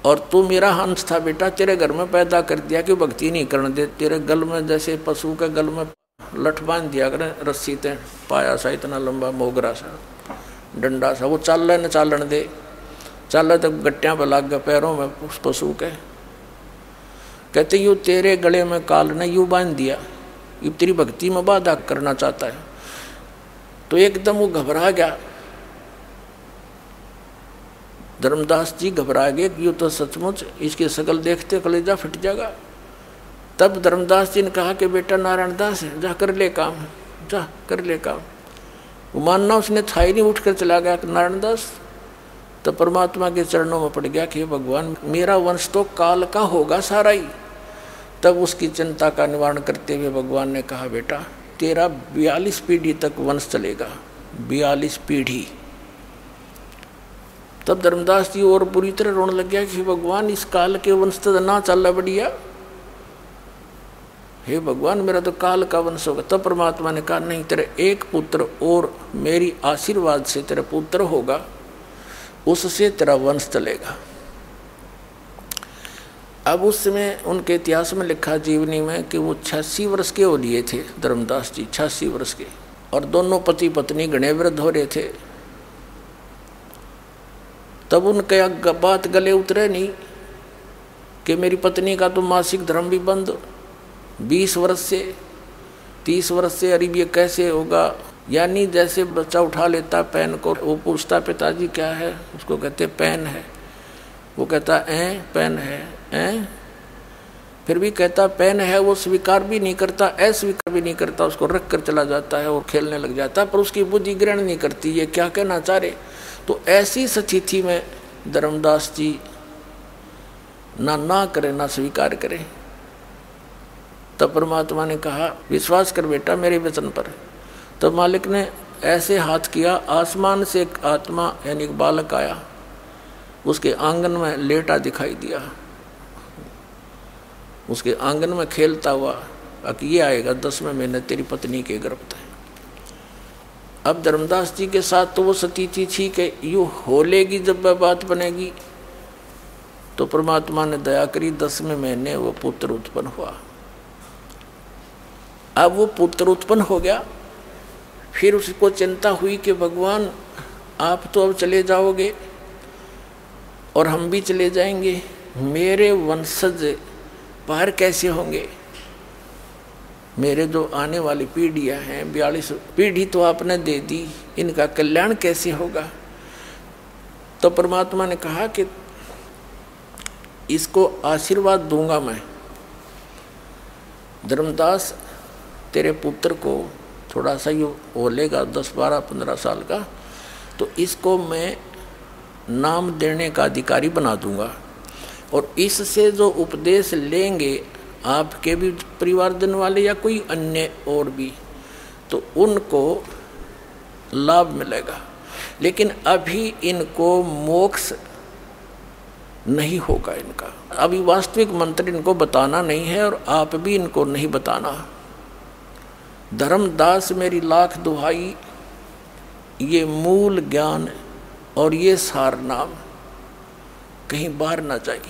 और तू मेरा हंस था बेटा, तेरे घर में पैदा कर दिया कि भक्ति नहीं करने दे। तेरे गल में जैसे पशु के गल में लठ बांध दिया करें रस्सी ते, पाया सा इतना लंबा मोगरा सा डंडा सा, वो चाल न चालन दे, चाल तो गट्टियाँ पर लग गए पैरों में उस पशु के। कहते यूँ तेरे गले में काल ने यूँ बांध दिया, ये तेरी भक्ति में बाधा करना चाहता है। तो एकदम वो घबरा गया, धर्मदास जी घबरा गए कि यूँ तो सचमुच इसकी शकल देखते कलेजा फट जाएगा। तब धर्मदास जी ने कहा कि बेटा नारायण दास है, जा कर ले काम, जा कर ले काम। वो मानना उसने था ही नहीं, उठ कर चला गया नारायण दास। तो परमात्मा के चरणों में पड़ गया कि भगवान मेरा वंश तो काल का होगा सारा ही, तब उसकी चिंता का निवारण करते हुए भगवान ने कहा, बेटा तेरा 42 पीढ़ी तक वंश चलेगा, 42 पीढ़ी। तब धर्मदास जी और बुरी तरह रोने लग गया कि भगवान इस काल के वंश तो ना चल बढ़िया, हे भगवान मेरा तो काल का वंश होगा। तब परमात्मा ने कहा, नहीं, तेरे एक पुत्र और मेरी आशीर्वाद से तेरा पुत्र होगा, उससे तेरा वंश चलेगा। अब उस समय उनके इतिहास में लिखा जीवनी में कि वो 86 वर्ष के हो लिए थे धर्मदास जी, 86 वर्ष के, और दोनों पति पत्नी घने वृद्ध हो रहे थे। तब उनके बात गले उतरे नहीं कि मेरी पत्नी का तो मासिक धर्म भी बंद 20 वर्ष से 30 वर्ष से, अरे ये कैसे होगा। यानी जैसे बच्चा उठा लेता पेन को, वो पूछता पिताजी क्या है, उसको कहते पेन है, वो कहता पेन है, फिर भी कहता पेन है, वो स्वीकार भी नहीं करता, अस्वीकार भी नहीं करता, उसको रख कर चला जाता है और खेलने लग जाता है, पर उसकी बुद्धि ग्रहण नहीं करती ये क्या कहना चाह रहे। तो ऐसी स्थिति में धर्मदास जी ना करे ना स्वीकार करे। तब परमात्मा ने कहा, विश्वास कर बेटा मेरे वचन पर। तब मालिक ने ऐसे हाथ किया, आसमान से एक आत्मा यानी एक बालक आया, उसके आंगन में लेटा दिखाई दिया, उसके आंगन में खेलता हुआ, कि ये आएगा 10वें महीने तेरी पत्नी के गर्भ है। अब धर्मदास जी के साथ तो वो स्थिति थी कि यूँ हो लेगी जब वह बात बनेगी, तो परमात्मा ने दया करी, 10वें महीने वो पुत्र उत्पन्न हुआ। अब वो पुत्र उत्पन्न हो गया, फिर उसको चिंता हुई कि भगवान आप तो अब चले जाओगे और हम भी चले जाएंगे, मेरे वंशज पार कैसे होंगे, मेरे जो आने वाली पीढ़ियां हैं 42 पीढ़ी तो आपने दे दी, इनका कल्याण कैसे होगा। तो परमात्मा ने कहा कि इसको आशीर्वाद दूंगा मैं, धर्मदास तेरे पुत्र को थोड़ा सा ये हो लेगा 10, 12, 15 साल का, तो इसको मैं नाम देने का अधिकारी बना दूंगा, और इससे जो उपदेश लेंगे आपके भी परिवारजन वाले या कोई अन्य और भी, तो उनको लाभ मिलेगा। लेकिन अभी इनको मोक्ष नहीं होगा, इनका अभी वास्तविक मंत्र इनको बताना नहीं है, और आप भी इनको नहीं बताना। धर्मदास मेरी लाख दुहाई, ये मूल ज्ञान और ये सार नाम कहीं बाहर ना जाए।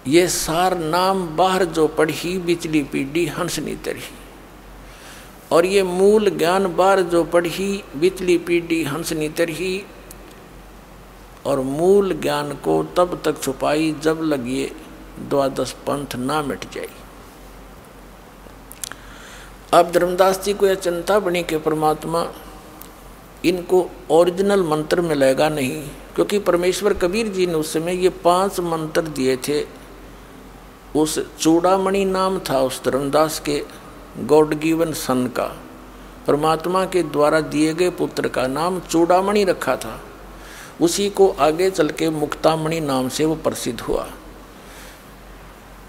ये सार नाम बाहर जो पढ़ी बिचली पीढ़ी हंसनी तरही, और ये मूल ज्ञान बाहर जो पढ़ी बिचली पीढ़ी हंसनी तरही, और मूल ज्ञान को तब तक छुपाई जब लगिए द्वादश पंथ ना मिट जाए। अब धर्मदास जी को यह चिंता बनी कि परमात्मा इनको ओरिजिनल मंत्र मिलेगा नहीं, क्योंकि परमेश्वर कबीर जी ने उस समय ये 5 मंत्र दिए थे। उस चूड़ामणि नाम था उस धर्मदास के गॉड गिवन सन का, परमात्मा के द्वारा दिए गए पुत्र का नाम चूड़ामणि रखा था। उसी को आगे चल के मुक्तामणि नाम से वो प्रसिद्ध हुआ।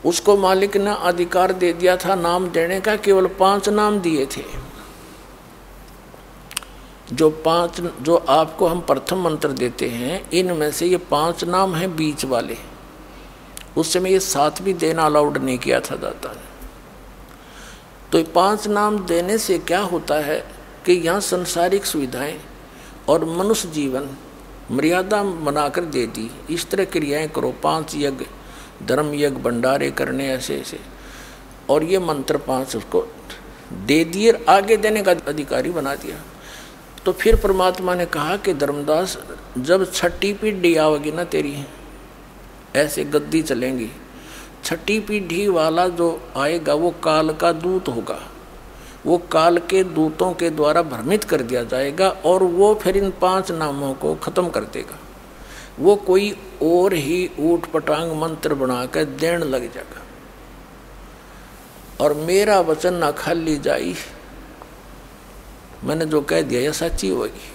उसको मालिक ने अधिकार दे दिया था नाम देने का, केवल 5 नाम दिए थे। जो आपको हम प्रथम मंत्र देते हैं, इनमें से ये 5 नाम हैं बीच वाले। उस समय ये 7 भी देना अलाउड नहीं किया था दाता ने। तो ये 5 नाम देने से क्या होता है कि यहाँ संसारिक सुविधाएं और मनुष्य जीवन मर्यादा बनाकर दे दी, इस तरह क्रियाएं करो, 5 यज्ञ, धर्म यज्ञ, भंडारे करने ऐसे ऐसे, और ये मंत्र 5 उसको दे दिए, आगे देने का अधिकारी बना दिया। तो फिर परमात्मा ने कहा कि धर्मदास जब 6ठी पीढ़ी आओगी ना तेरी, ऐसे गद्दी चलेंगी, 6ठी पीढ़ी वाला जो आएगा वो काल का दूत होगा, वो काल के दूतों के द्वारा भ्रमित कर दिया जाएगा, और वो फिर इन 5 नामों को खत्म कर देगा। वो कोई और ही ऊट पटांग मंत्र बनाकर देने लग जाएगा, और मेरा वचन ना खाली जाई, मैंने जो कह दिया यह सच्ची होगी।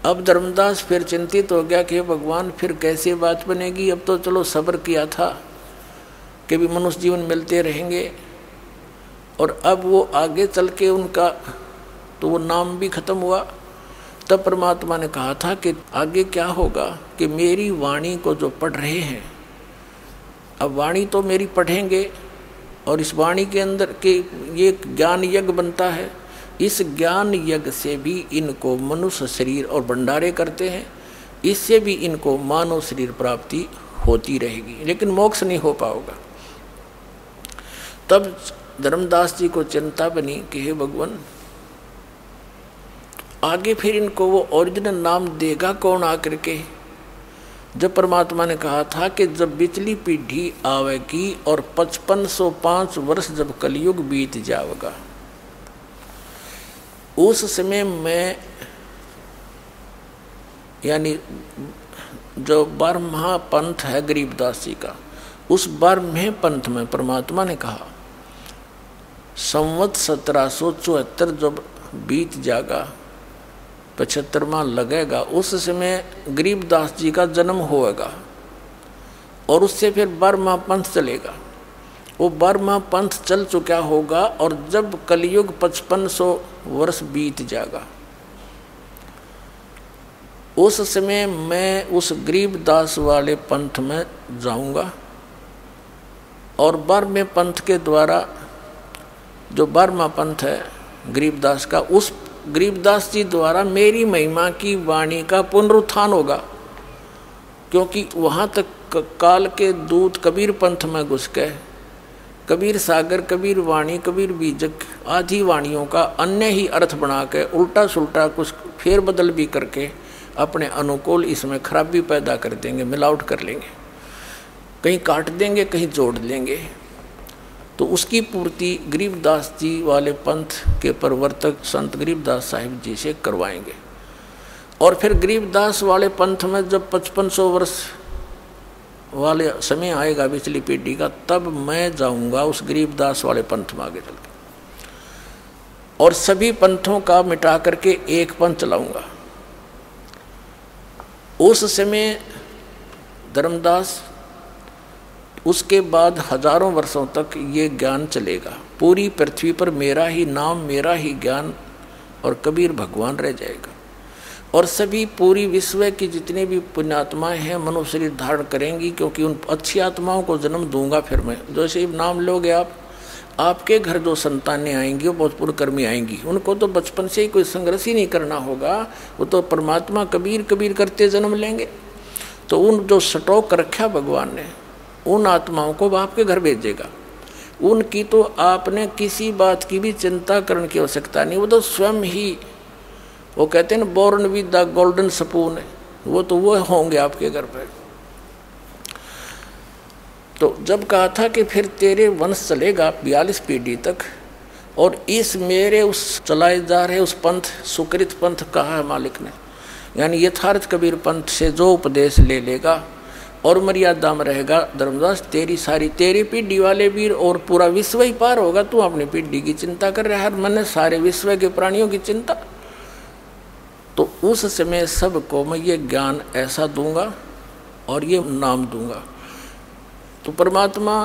अब धर्मदास फिर चिंतित हो गया कि भगवान फिर कैसे बात बनेगी। अब तो चलो सब्र किया था, के भी मनुष्य जीवन मिलते रहेंगे। और अब वो आगे चल के उनका तो वो नाम भी खत्म हुआ। तब परमात्मा ने कहा था कि आगे क्या होगा कि मेरी वाणी को जो पढ़ रहे हैं, अब वाणी तो मेरी पढ़ेंगे और इस वाणी के अंदर के ये ज्ञान यज्ञ बनता है, इस ज्ञान यज्ञ से भी इनको मनुष्य शरीर और भंडारे करते हैं, इससे भी इनको मानव शरीर प्राप्ति होती रहेगी, लेकिन मोक्ष नहीं हो पाएगा। तब धर्मदास जी को चिंता बनी कि हे भगवान, आगे फिर इनको वो ओरिजिनल नाम देगा कौन आकर के। जब परमात्मा ने कहा था कि जब पिछली पीढ़ी आवेगी और 5505 वर्ष जब कलयुग बीत जाएगा, उस समय में यानी जो 12वां पंथ है गरीबदास जी का, उस 12वें पंथ में परमात्मा ने कहा संवत 1774 जब बीत जाएगा, 75वां लगेगा, उस समय गरीबदास जी का जन्म होएगा और उससे फिर 12वां पंथ चलेगा। वो 12वां पंथ चल चुका होगा और जब कलयुग 5500 वर्ष बीत जाएगा, उस समय मैं उस गरीबदास वाले पंथ में जाऊंगा और 12वें पंथ के द्वारा, जो 12वां पंथ है गरीबदास का, उस गरीबदास जी द्वारा मेरी महिमा की वाणी का पुनरुत्थान होगा। क्योंकि वहाँ तक काल के दूत कबीर पंथ में घुस गए, कबीर सागर, कबीर वाणी, कबीर बीजक आदि वाणियों का अन्य ही अर्थ बना के उल्टा सुल्टा कुछ फेर बदल भी करके अपने अनुकूल इसमें खराबी पैदा कर देंगे, मिलावट कर लेंगे, कहीं काट देंगे, कहीं जोड़ लेंगे। तो उसकी पूर्ति गरीबदास जी वाले पंथ के प्रवर्तक संत गरीबदास साहिब जी से करवाएंगे। और फिर गरीबदास वाले पंथ में जब 5500 वर्ष वाले समय आएगा पिछली पीढ़ी का, तब मैं जाऊंगा उस गरीबदास वाले पंथ में आगे चल के और सभी पंथों का मिटा करके एक पंथ चलाऊंगा। उस समय धर्मदास, उसके बाद हजारों वर्षों तक ये ज्ञान चलेगा, पूरी पृथ्वी पर मेरा ही नाम, मेरा ही ज्ञान और कबीर भगवान रह जाएगा। और सभी पूरी विश्व की जितनी भी पुण्यात्माएं हैं मनुष्य शरीर धारण करेंगी, क्योंकि उन अच्छी आत्माओं को जन्म दूंगा। फिर मैं जैसे ही नाम लोगे आप, आपके घर जो संतानें आएंगी वो बहुत पुरकर्मी आएंगी, उनको तो बचपन से ही कोई संघर्ष ही नहीं करना होगा, वो तो परमात्मा कबीर कबीर करते जन्म लेंगे। तो उन जो स्टॉक रखा भगवान ने, उन आत्माओं को आपके घर भेजेगा। उनकी तो आपने किसी बात की भी चिंता करने की आवश्यकता नहीं, वो तो स्वयं ही, वो कहते हैं ना born with the golden spoon, वो होंगे आपके घर पर। तो जब कहा था कि फिर तेरे वंश चलेगा 42 पीढ़ी तक, और इस मेरे उस चलाए जा रहे उस पंथ, सुकृत पंथ कहा है मालिक ने, यानी यथार्थ कबीर पंथ से जो उपदेश ले लेगा और मर्यादा में रहेगा, धर्मदास तेरी सारी, तेरी पीढ़ी वाले वीर और पूरा विश्व ही पार होगा। तू अपनी पीढ़ी की चिंता कर रहा है, मैंने सारे विश्व के प्राणियों की चिंता। तो उस समय सबको मैं ये ज्ञान ऐसा दूंगा और ये नाम दूंगा। तो परमात्मा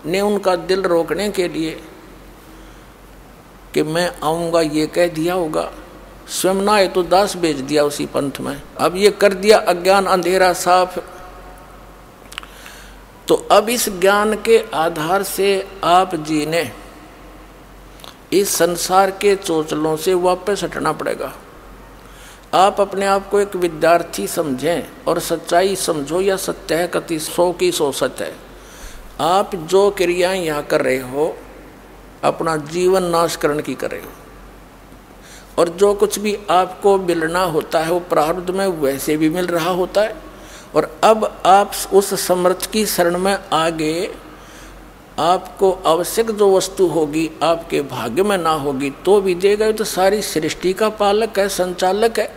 ने उनका दिल रोकने के लिए कि मैं आऊँगा ये कह दिया होगा, स्वयं ना है तो दास भेज दिया उसी पंथ में। अब ये कर दिया अज्ञान अंधेरा साफ। तो अब इस ज्ञान के आधार से आप जी ने इस संसार के चोचलों से वापस हटना पड़ेगा। आप अपने आप को एक विद्यार्थी समझें और सच्चाई समझो, या सत्य है कति 100 की 100 सत्य है। आप जो क्रियाएं यहाँ कर रहे हो अपना जीवन नाश करने की कर रहे हो, और जो कुछ भी आपको मिलना होता है वो प्रारब्ध में वैसे भी मिल रहा होता है। और अब आप उस समर्थ की शरण में आगे आपको आवश्यक जो वस्तु होगी आपके भाग्य में ना होगी तो भी देगा। तो सारी सृष्टि का पालक है, संचालक है,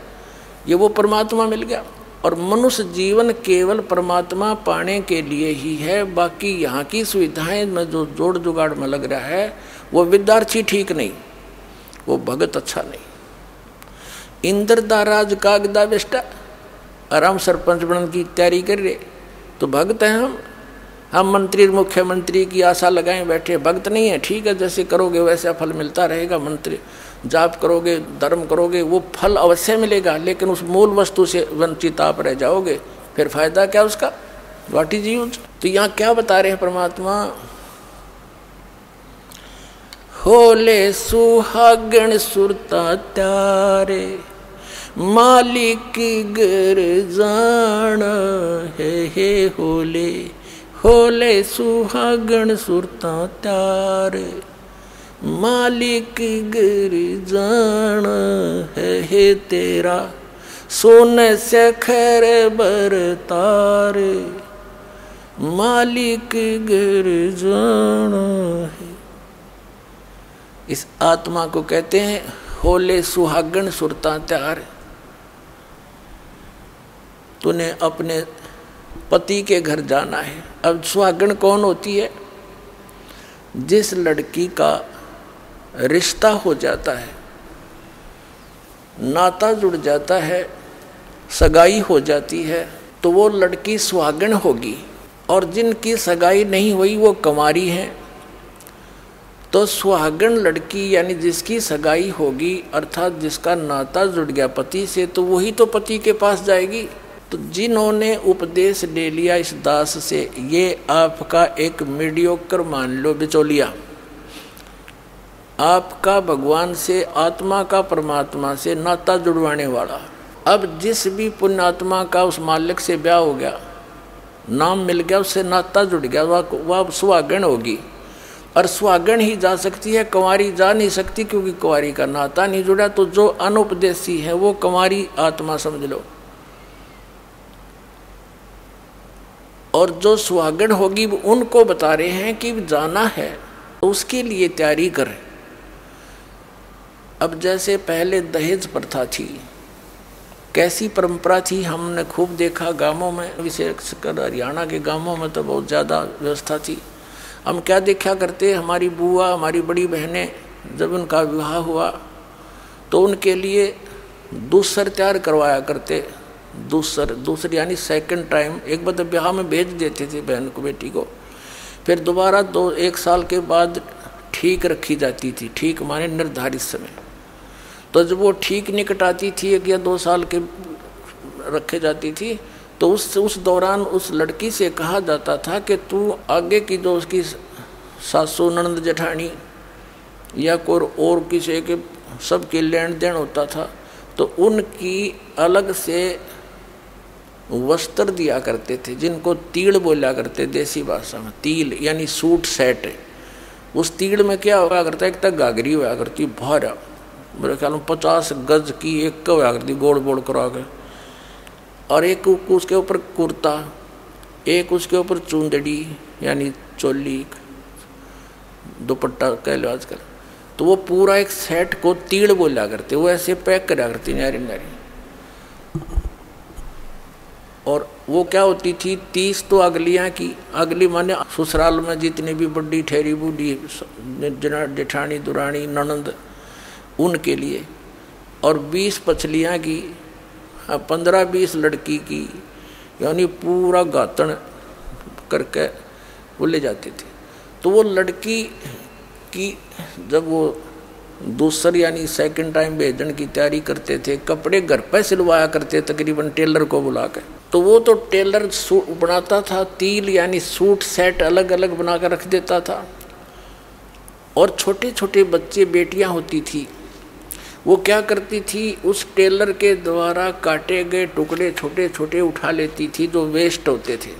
ये वो परमात्मा मिल गया। और मनुष्य जीवन केवल परमात्मा पाने के लिए ही है। बाकी यहाँ की सुविधाएं में जो जोड़ जुगाड़ में लग रहा है वो विद्यार्थी ठीक नहीं, वो भगत अच्छा नहीं। इंद्र दा राज कागदा बेस्टा, आराम सरपंच बनने की तैयारी कर रहे तो भगत हैं हम। हम मंत्री मुख्यमंत्री की आशा लगाएं बैठे, भक्त नहीं है, ठीक है, जैसे करोगे वैसा फल मिलता रहेगा। मंत्री जाप करोगे, धर्म करोगे, वो फल अवश्य मिलेगा, लेकिन उस मूल वस्तु से वंचित आप रह जाओगे, फिर फायदा क्या उसका, व्हाट इज यूज। तो यहाँ क्या बता रहे हैं परमात्मा, होले सुहागण सुरता त्यारे, मालिक की गर जान है होले, होले सुहागण सुरता त्यारे, मालिक की गर जान है तेरा, सोने से खैर बरतारे, मालिक गर जान है। इस आत्मा को कहते हैं होले सुहागण सुरता त्यार। तूने अपने पति के घर जाना है। अब सुहागण कौन होती है, जिस लड़की का रिश्ता हो जाता है, नाता जुड़ जाता है, सगाई हो जाती है, तो वो लड़की सुहागण होगी। और जिनकी सगाई नहीं हुई वो कुंवारी हैं। तो सुहागण लड़की यानी जिसकी सगाई होगी, अर्थात जिसका नाता जुड़ गया पति से, तो वही तो पति के पास जाएगी। तो जिन्होंने उपदेश ले लिया इस दास से, ये आपका एक मीडियोकर मान लो बिचौलिया, आपका भगवान से, आत्मा का परमात्मा से नाता जुड़वाने वाला। अब जिस भी पुण्यात्मा का उस मालिक से ब्याह हो गया, नाम मिल गया, उससे नाता जुड़ गया, वह सुहागण होगी। और सुहागण ही जा सकती है, कुंवारी जा नहीं सकती, क्योंकि कुंवारी का नाता नहीं जुड़ा। तो जो अनुपदेशी है वो कुंवारी आत्मा समझ लो, और जो सुहागण होगी उनको बता रहे हैं कि जाना है तो उसके लिए तैयारी करें। अब जैसे पहले दहेज प्रथा थी, कैसी परंपरा थी, हमने खूब देखा गांवों में, विशेषकर हरियाणा के गांवों में तो बहुत ज़्यादा व्यवस्था थी। हम क्या देखा करते, हमारी बुआ, हमारी बड़ी बहनें, जब उनका विवाह हुआ तो उनके लिए दूसर तैयार करवाया करते। दूसर यानी सेकंड टाइम, एक बार ब्याह में भेज देते थे बहन को, बेटी को, फिर दोबारा 1 साल के बाद ठीक रखी जाती थी। ठीक माने निर्धारित समय। तो जब वो ठीक निकट आती थी, 1 या 2 साल के रखे जाती थी, तो उस दौरान उस लड़की से कहा जाता था कि तू आगे की जो उसकी सासू, ननद, जेठानी या कोई और किसी के सबके लेन देन होता था, तो उनकी अलग से वस्त्र दिया करते थे, जिनको तीड़ बोला करते देसी भाषा में। तील यानी सूट सेट। उस तीड़ में क्या हुआ करता है, एक तक घाघरी हुआ करती भारा, मेरे ख्याल में 50 गज की एक हुआ करती, गोड़ बोड़ करा के, और एक उसके ऊपर कुर्ता, एक उसके ऊपर चुंदड़ी यानी चोली, दुपट्टा कह लो आजकल। तो वो पूरा एक सेट को तीड़ बोला करते, वो ऐसे पैक करा करती न्यारी न्यारी। और वो क्या होती थी, 30 तो अगलियाँ की, अगली माने ससुराल में जितनी भी बड़ी ठहरी बूढ़ी जेठानी, दुरानी, ननंद, उनके लिए, और 20 पछलियाँ की, 15-20 लड़की की, यानी पूरा गातन करके वो ले जाते थे। तो वो लड़की की जब वो दूसरी यानी सेकंड टाइम भेजने की तैयारी करते थे, कपड़े घर पे सिलवाया करते तकरीबन टेलर को बुला के। तो वो तो टेलर सूट बनाता था, तील यानी सूट सेट अलग अलग बना कर रख देता था। और छोटे छोटे बच्चे, बेटियां होती थी, वो क्या करती थी, उस टेलर के द्वारा काटे गए टुकड़े छोटे छोटे उठा लेती थी, जो वेस्ट होते थे,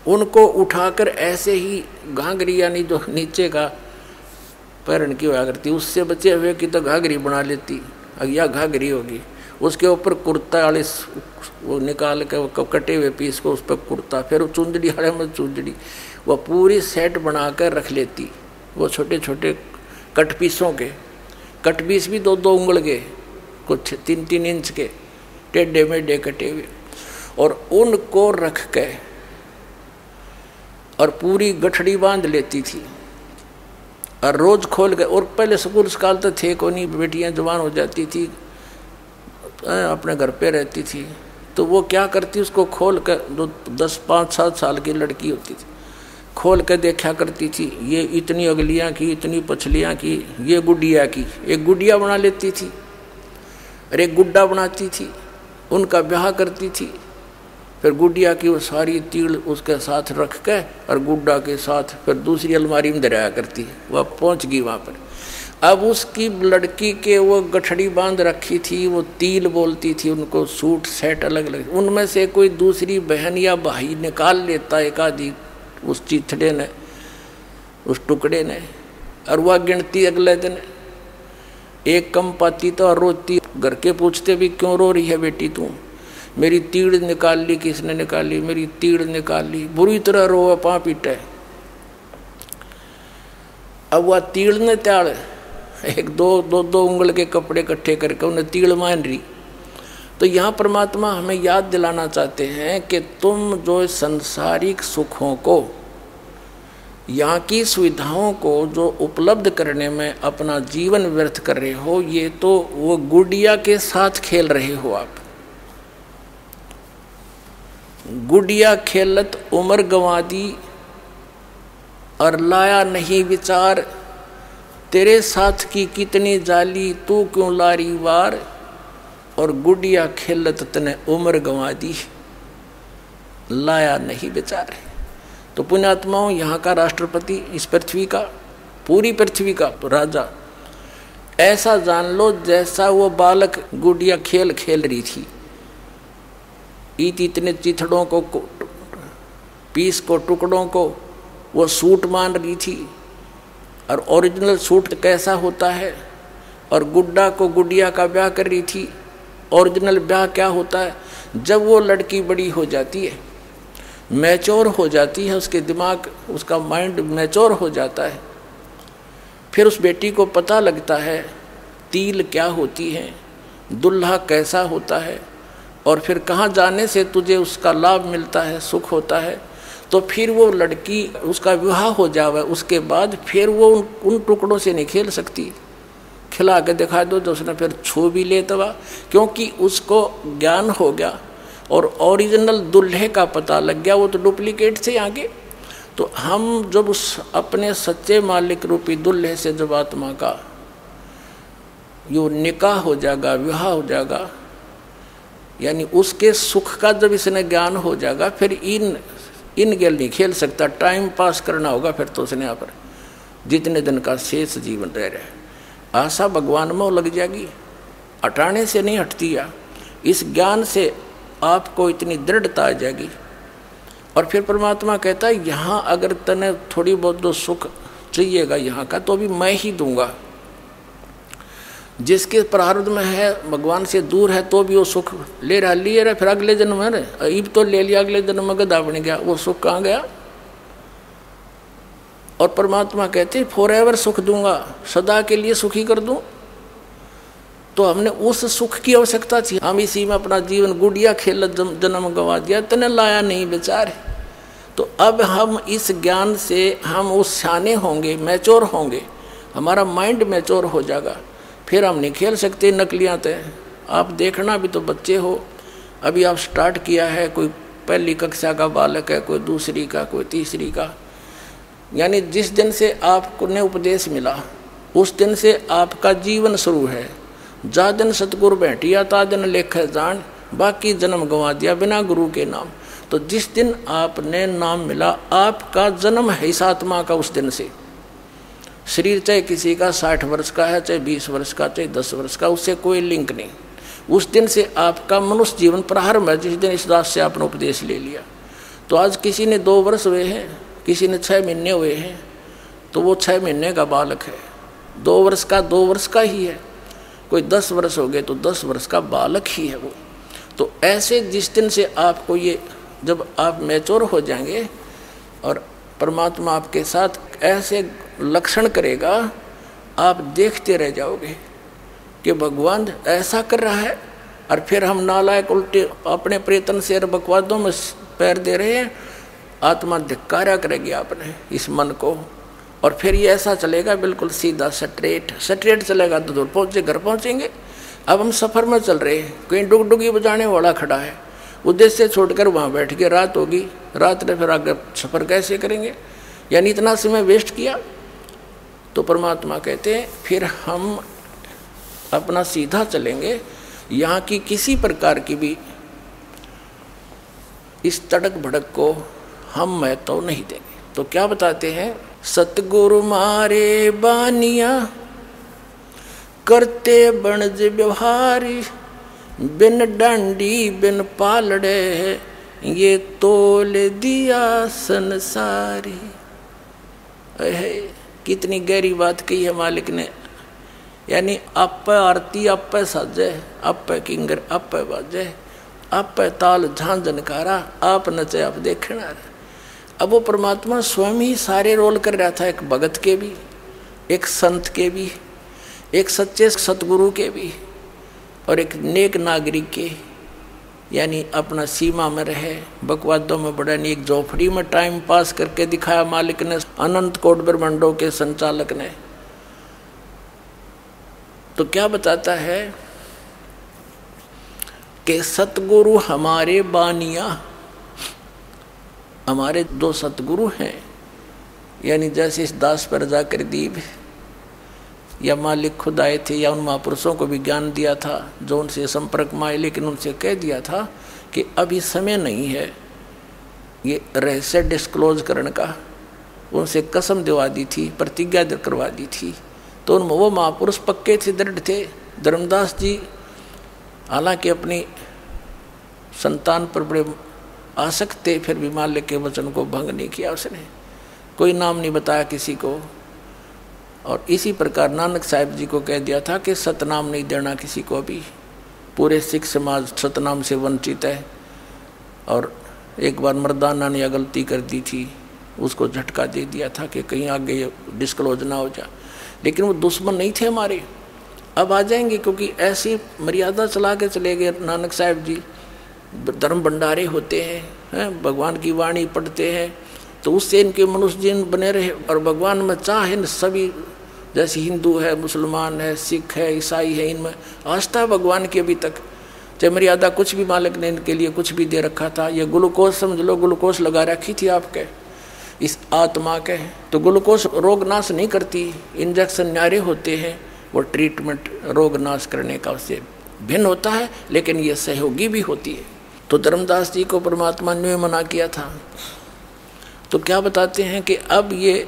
उनको उठाकर ऐसे ही घाघरी यानी जो नीचे का पैरन की हुआ करती, उससे बचे हुए की तो घाघरी बना लेती, या घाघरी होगी, उसके ऊपर कुर्ता वाले वो निकाल के वो कटे हुए पीस को उस पर कुर्ता, फिर वो चुंदड़ी हरे में चुंदड़ी, वह पूरी सेट बनाकर रख लेती। वो छोटे छोटे कट पीसों के, कट पीस भी 2-2 उंगल के, कुछ 3-3 इंच के टेढ़े मेढ़े कटे हुए, और उनको रख के और पूरी गठड़ी बांध लेती थी, और रोज खोल के। और पहले स्कूल स्काल तो थे को नहीं, बेटियां जवान हो जाती थी, अपने घर पे रहती थी, तो वो क्या करती, उसको खोल कर, जो 10-5-7 साल की लड़की होती थी, खोल कर देखा करती थी, ये इतनी अगलियाँ की, इतनी पछलियाँ की, ये गुडिया की, एक गुडिया बना लेती थी और एक गुड्डा बनाती थी, उनका ब्याह करती थी। फिर गुडिया की वो सारी तीड़ उसके साथ रख के और गुड्डा के साथ फिर दूसरी अलमारी में दराया करती है। वह पहुँच गई वहाँ पर। अब उसकी लड़की के वो गठड़ी बांध रखी थी, वो तिल बोलती थी उनको, सूट सेट अलग अलग, उनमें से कोई दूसरी बहन या भाई निकाल लेता एक आधी उस चिथड़े ने, उस टुकड़े ने, और वह गिनती अगले दिन एक कम पाती तो और रोती। घर के पूछते भी क्यों रो रही है बेटी तू? मेरी तीड़ निकाल ली। किसने निकाली? मेरी तीड़ निकाल ली। बुरी तरह रोवे, पाँ पीटे। अब वह तीड़ ने त्याड़ एक दो उंगल के कपड़े इकट्ठे करके उन्हें तीड़ मान रही। तो यहाँ परमात्मा हमें याद दिलाना चाहते हैं कि तुम जो संसारिक सुखों को, यहाँ की सुविधाओं को जो उपलब्ध करने में अपना जीवन व्यर्थ कर रहे हो, ये तो वो गुड़िया के साथ खेल रहे हो आप। गुड़िया खेलत उम्र गंवा दी और लाया नहीं विचार, तेरे साथ की कितनी जाली तू क्यों लारी वार, और गुड़िया खेलत तने उम्र गंवा दी, लाया नहीं विचार। तो पुण्यात्माओं, यहाँ का राष्ट्रपति, इस पृथ्वी का, पूरी पृथ्वी का राजा, ऐसा जान लो जैसा वो बालक गुड़िया खेल खेल रही थी। इतने चिथड़ों को, पीस को, टुकड़ों को वो सूट मान रही थी। और ओरिजिनल सूट कैसा होता है, और गुड्डा को गुड़िया का ब्याह कर रही थी। ओरिजिनल ब्याह क्या होता है? जब वो लड़की बड़ी हो जाती है, मैच्योर हो जाती है, उसके दिमाग, उसका माइंड मैच्योर हो जाता है, फिर उस बेटी को पता लगता है तिल क्या होती है, दुल्हा कैसा होता है, और फिर कहाँ जाने से तुझे उसका लाभ मिलता है, सुख होता है। तो फिर वो लड़की, उसका विवाह हो जावे, उसके बाद फिर वो उन टुकड़ों से नहीं खेल सकती। खिला के दिखा दो तो उसने फिर छू भी ले तवा, क्योंकि उसको ज्ञान हो गया और ओरिजिनल दूल्हे का पता लग गया, वो तो डुप्लीकेट से आगे। तो हम जब उस अपने सच्चे मालिक रूपी दूल्हे से जब आत्मा का यो निकाह हो जाएगा, विवाह हो जाएगा, यानी उसके सुख का जब इसने ज्ञान हो जाएगा, फिर इन गेल नहीं खेल सकता। टाइम पास करना होगा फिर तो उसने यहाँ पर जितने दिन का शेष जीवन रह रहा है। आशा भगवान में लग जाएगी, हटाने से नहीं हटती है। इस ज्ञान से आपको इतनी दृढ़ता आ जाएगी। और फिर परमात्मा कहता है, यहाँ अगर तने थोड़ी बहुत जो सुख चाहिएगा यहाँ का, तो भी मैं ही दूंगा। जिसके प्रारब्ध में है, भगवान से दूर है, तो भी वो सुख ले रहा, फिर अगले जन्म है, अब तो ले लिया, अगले जन्म में गधा बन गया, वो सुख कहाँ गया? और परमात्मा कहते फॉरएवर सुख दूंगा, सदा के लिए सुखी कर दूं। तो हमने उस सुख की आवश्यकता थी, हम इसी में अपना जीवन गुड़िया खेल जन्म गंवा दिया, तने लाया नहीं बेचारे। तो अब हम इस ज्ञान से हम उस शाने होंगे, मैच्योर होंगे, हमारा माइंड मैच्योर हो जाएगा। फिर हम नहीं खेल सकते नकलियाँ थे। आप देखना, भी तो बच्चे हो, अभी आप स्टार्ट किया है, कोई पहली कक्षा का बालक है, कोई दूसरी का, कोई तीसरी का, यानी जिस दिन से आपको ने उपदेश मिला उस दिन से आपका जीवन शुरू है। जा दिन सतगुरु बैठिया ता दिन लेख जान, बाकी जन्म गंवा दिया बिना गुरु के नाम। तो जिस दिन आपने नाम मिला, आपका जन्म है इस आत्मा का। उस दिन से शरीर चाहे किसी का 60 वर्ष का है, चाहे 20 वर्ष का, चाहे 10 वर्ष का, उससे कोई लिंक नहीं। उस दिन से आपका मनुष्य जीवन प्रारंभ है, जिस दिन इस दास से आपने उपदेश ले लिया। तो आज किसी ने 2 वर्ष हुए हैं, किसी ने 6 महीने हुए हैं, तो वो 6 महीने का बालक है। 2 वर्ष का 2 वर्ष का ही है, कोई 10 वर्ष हो गए तो 10 वर्ष का बालक ही है वो। तो ऐसे जिस दिन से आपको ये, जब आप मैच्योर हो जाएंगे और परमात्मा आपके साथ ऐसे लक्षण करेगा, आप देखते रह जाओगे कि भगवान ऐसा कर रहा है। और फिर हम नालायक उल्टे अपने प्रयत्न से बकवादों में पैर दे रहे हैं, आत्मा धिक्कारा करेगी आपने इस मन को। और फिर ये ऐसा चलेगा बिल्कुल सीधा स्ट्रेट चलेगा तो दूर पहुँचे, घर पहुँचेंगे। अब हम सफ़र में चल रहे हैं, कहीं डुगडुगी बजाने वाला खड़ा है, उद्देश्य छोड़कर वहाँ बैठ के रात होगी, रात में फिर आगे सफ़र कैसे करेंगे, यानी इतना समय वेस्ट किया। तो परमात्मा कहते हैं फिर हम अपना सीधा चलेंगे, यहाँ की किसी प्रकार की भी इस तड़क भड़क को हम महत्व नहीं देंगे। तो क्या बताते हैं, सतगुरु मारे बानिया करते बनज व्यवहारी, बिन डांडी बिन पालड़े ये तोल दिया संसारी। कितनी गहरी बात कही है मालिक ने, यानी आप आरती आप साजे, आप किंगर आप बाजे, आप ताल झांझनकारा, आप नचे आप देखना। अब वो परमात्मा स्वयं ही सारे रोल कर रहा था, एक भगत के भी, एक संत के भी, एक सच्चे सतगुरु के भी, और एक नेक नागरिक के, यानी अपना सीमा में रहे, बकवादों में बड़ा नहीं, एक झोपड़ी में टाइम पास करके दिखाया मालिक ने, अनंत कोट ब्रह्मांडों के संचालक ने। तो क्या बताता है कि सतगुरु हमारे बानिया, हमारे दो सतगुरु हैं, यानी जैसे इस दास पर जाकर दीप या मालिक खुद आए थे, या उन महापुरुषों को भी ज्ञान दिया था जो उनसे संपर्क में आए, लेकिन उनसे कह दिया था कि अभी समय नहीं है ये रहस्य डिस्क्लोज करने का, उनसे कसम दिवा दी थी, प्रतिज्ञा करवा दी थी। तो उन वो महापुरुष पक्के थे, दृढ़ थे। धर्मदास जी हालांकि अपनी संतान पर बड़े आसक्त थे, फिर भी मालिक के वचन को भंग नहीं किया उसने, कोई नाम नहीं बताया किसी को। और इसी प्रकार नानक साहिब जी को कह दिया था कि सतनाम नहीं देना किसी को भी, पूरे सिख समाज सतनाम से वंचित है। और एक बार मर्दाना ने यह गलती कर दी थी, उसको झटका दे दिया था कि कहीं आगे ये डिस्क्लोज ना हो जाए, लेकिन वो दुश्मन नहीं थे हमारे। अब आ जाएंगे, क्योंकि ऐसी मर्यादा चला के चले गए नानक साहिब जी। धर्म भंडारे होते हैं, भगवान की वाणी पढ़ते हैं, तो उससे इनके मनुष्य जीवन बने रहे। और भगवान में चाहे सभी, जैसे हिंदू है, मुसलमान है, सिख है, ईसाई है, इनमें आस्था है भगवान की अभी तक। चाहे मर्यादा कुछ भी मालिक ने इनके लिए कुछ भी दे रखा था। ये ग्लूकोज समझ लो, ग्लूकोज लगा रखी थी आपके इस आत्मा के, तो ग्लूकोज रोग नाश नहीं करती, इंजेक्शन न्यारे होते हैं, वो ट्रीटमेंट रोग नाश करने का उससे भिन्न होता है, लेकिन ये सहयोगी भी होती है। तो धर्मदास जी को परमात्मा ने मना किया था। तो क्या बताते हैं कि अब ये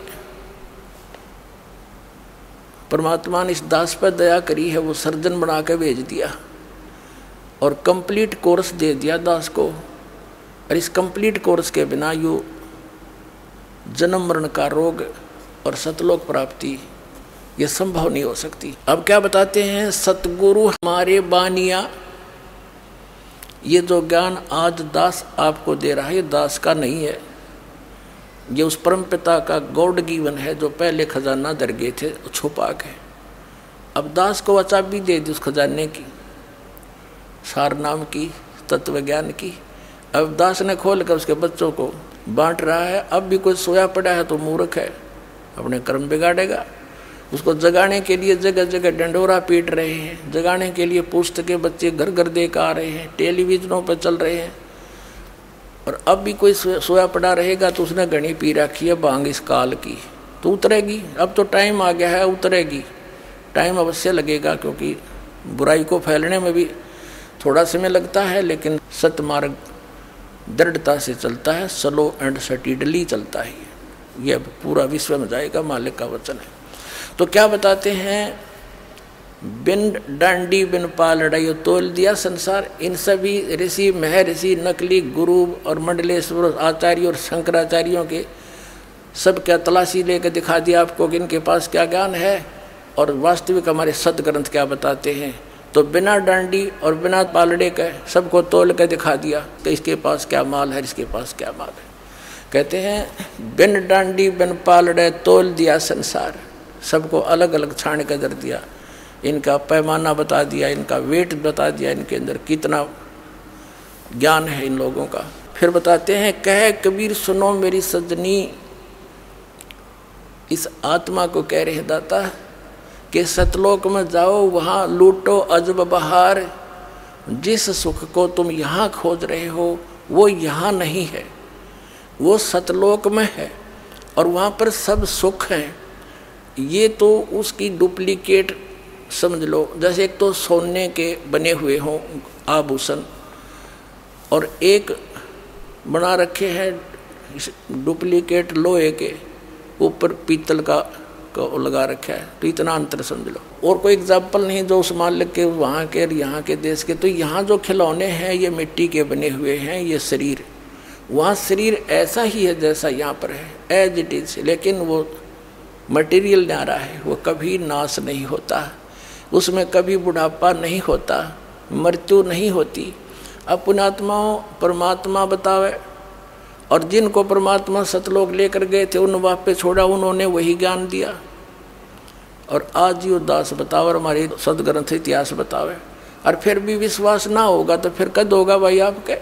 परमात्मा ने इस दास पर दया करी है, वो सर्जन बना के भेज दिया और कंप्लीट कोर्स दे दिया दास को। और इस कंप्लीट कोर्स के बिना यू जन्म मरण का रोग और सतलोक प्राप्ति ये संभव नहीं हो सकती। अब क्या बताते हैं, सतगुरु हमारे बानिया, ये जो ज्ञान आज दास आपको दे रहा है, ये दास का नहीं है, ये उस परम पिता का गॉड गिवन है, जो पहले खजाना दर गए थे छुपा के। अब दास को चाबी दे दी उस खजाने की, सार नाम की, तत्व ज्ञान की। अब दास ने खोल कर उसके बच्चों को बांट रहा है। अब भी कोई सोया पड़ा है तो मूर्ख है, अपने कर्म बिगाड़ेगा। उसको जगाने के लिए जगह जगह डंडोरा पीट रहे हैं, जगाने के लिए पुस्तकें बच्चे घर घर देकर आ रहे हैं, टेलीविजनों पर चल रहे हैं। और अब भी कोई सोया पड़ा रहेगा तो उसने घनी पी रखी है भांग इस काल की, तो उतरेगी। अब तो टाइम आ गया है, उतरेगी। टाइम अवश्य लगेगा, क्योंकि बुराई को फैलने में भी थोड़ा समय लगता है, लेकिन सतमार्ग दृढ़ता से चलता है, स्लो एंड स्टीडली चलता है। यह पूरा विश्व में जाएगा, मालिक का वचन है। तो क्या बताते हैं, बिन डांडी बिन पालड़ाई तोल दिया संसार। इन सभी ऋषि महर्षि नकली गुरु और मंडलेश्वर आचार्य और शंकराचार्यों के सब क्या तलाशी लेकर दिखा दिया आपको कि इनके पास क्या ज्ञान है और वास्तविक हमारे सदग्रंथ क्या बताते हैं। तो बिना डांडी और बिना पालड़े के सबको तोल कर दिखा दिया कि इसके पास क्या माल है, इसके पास क्या माल है। कहते हैं बिन डांडी बिन पालड़े तोल दिया संसार, सबको अलग अलग छान कर दर दिया, इनका पैमाना बता दिया, इनका वेट बता दिया, इनके अंदर कितना ज्ञान है इन लोगों का। फिर बताते हैं, कह कबीर सुनो मेरी सजनी, इस आत्मा को कह रहे दाता कि सतलोक में जाओ, वहाँ लूटो अजब बहार, जिस सुख को तुम यहाँ खोज रहे हो वो यहाँ नहीं है, वो सतलोक में है और वहाँ पर सब सुख है। ये तो उसकी डुप्लीकेट समझ लो। जैसे एक तो सोने के बने हुए हों आभूषण और एक बना रखे हैं डुप्लीकेट लोहे के, ऊपर पीतल का लगा रखा है, तो इतना अंतर समझ लो। और कोई एग्जाम्पल नहीं जो उस मान के वहाँ के और यहाँ के देश के। तो यहाँ जो खिलौने हैं ये मिट्टी के बने हुए हैं, ये शरीर, वहाँ शरीर ऐसा ही है जैसा यहाँ पर है, एज इट इज, लेकिन वो मटेरियल न्यारा है, वो कभी नाश नहीं होता, उसमें कभी बुढ़ापा नहीं होता, मृत्यु नहीं होती। अब पुण्यात्माओं परमात्मा बतावे, और जिनको परमात्मा सतलोक लेकर गए थे उन वहाँ पे छोड़ा, उन्होंने वही ज्ञान दिया। और आज ही उदास बतावे, हमारे सदग्रंथ इतिहास बतावे, और फिर भी विश्वास ना होगा तो फिर कद होगा भाई आपके।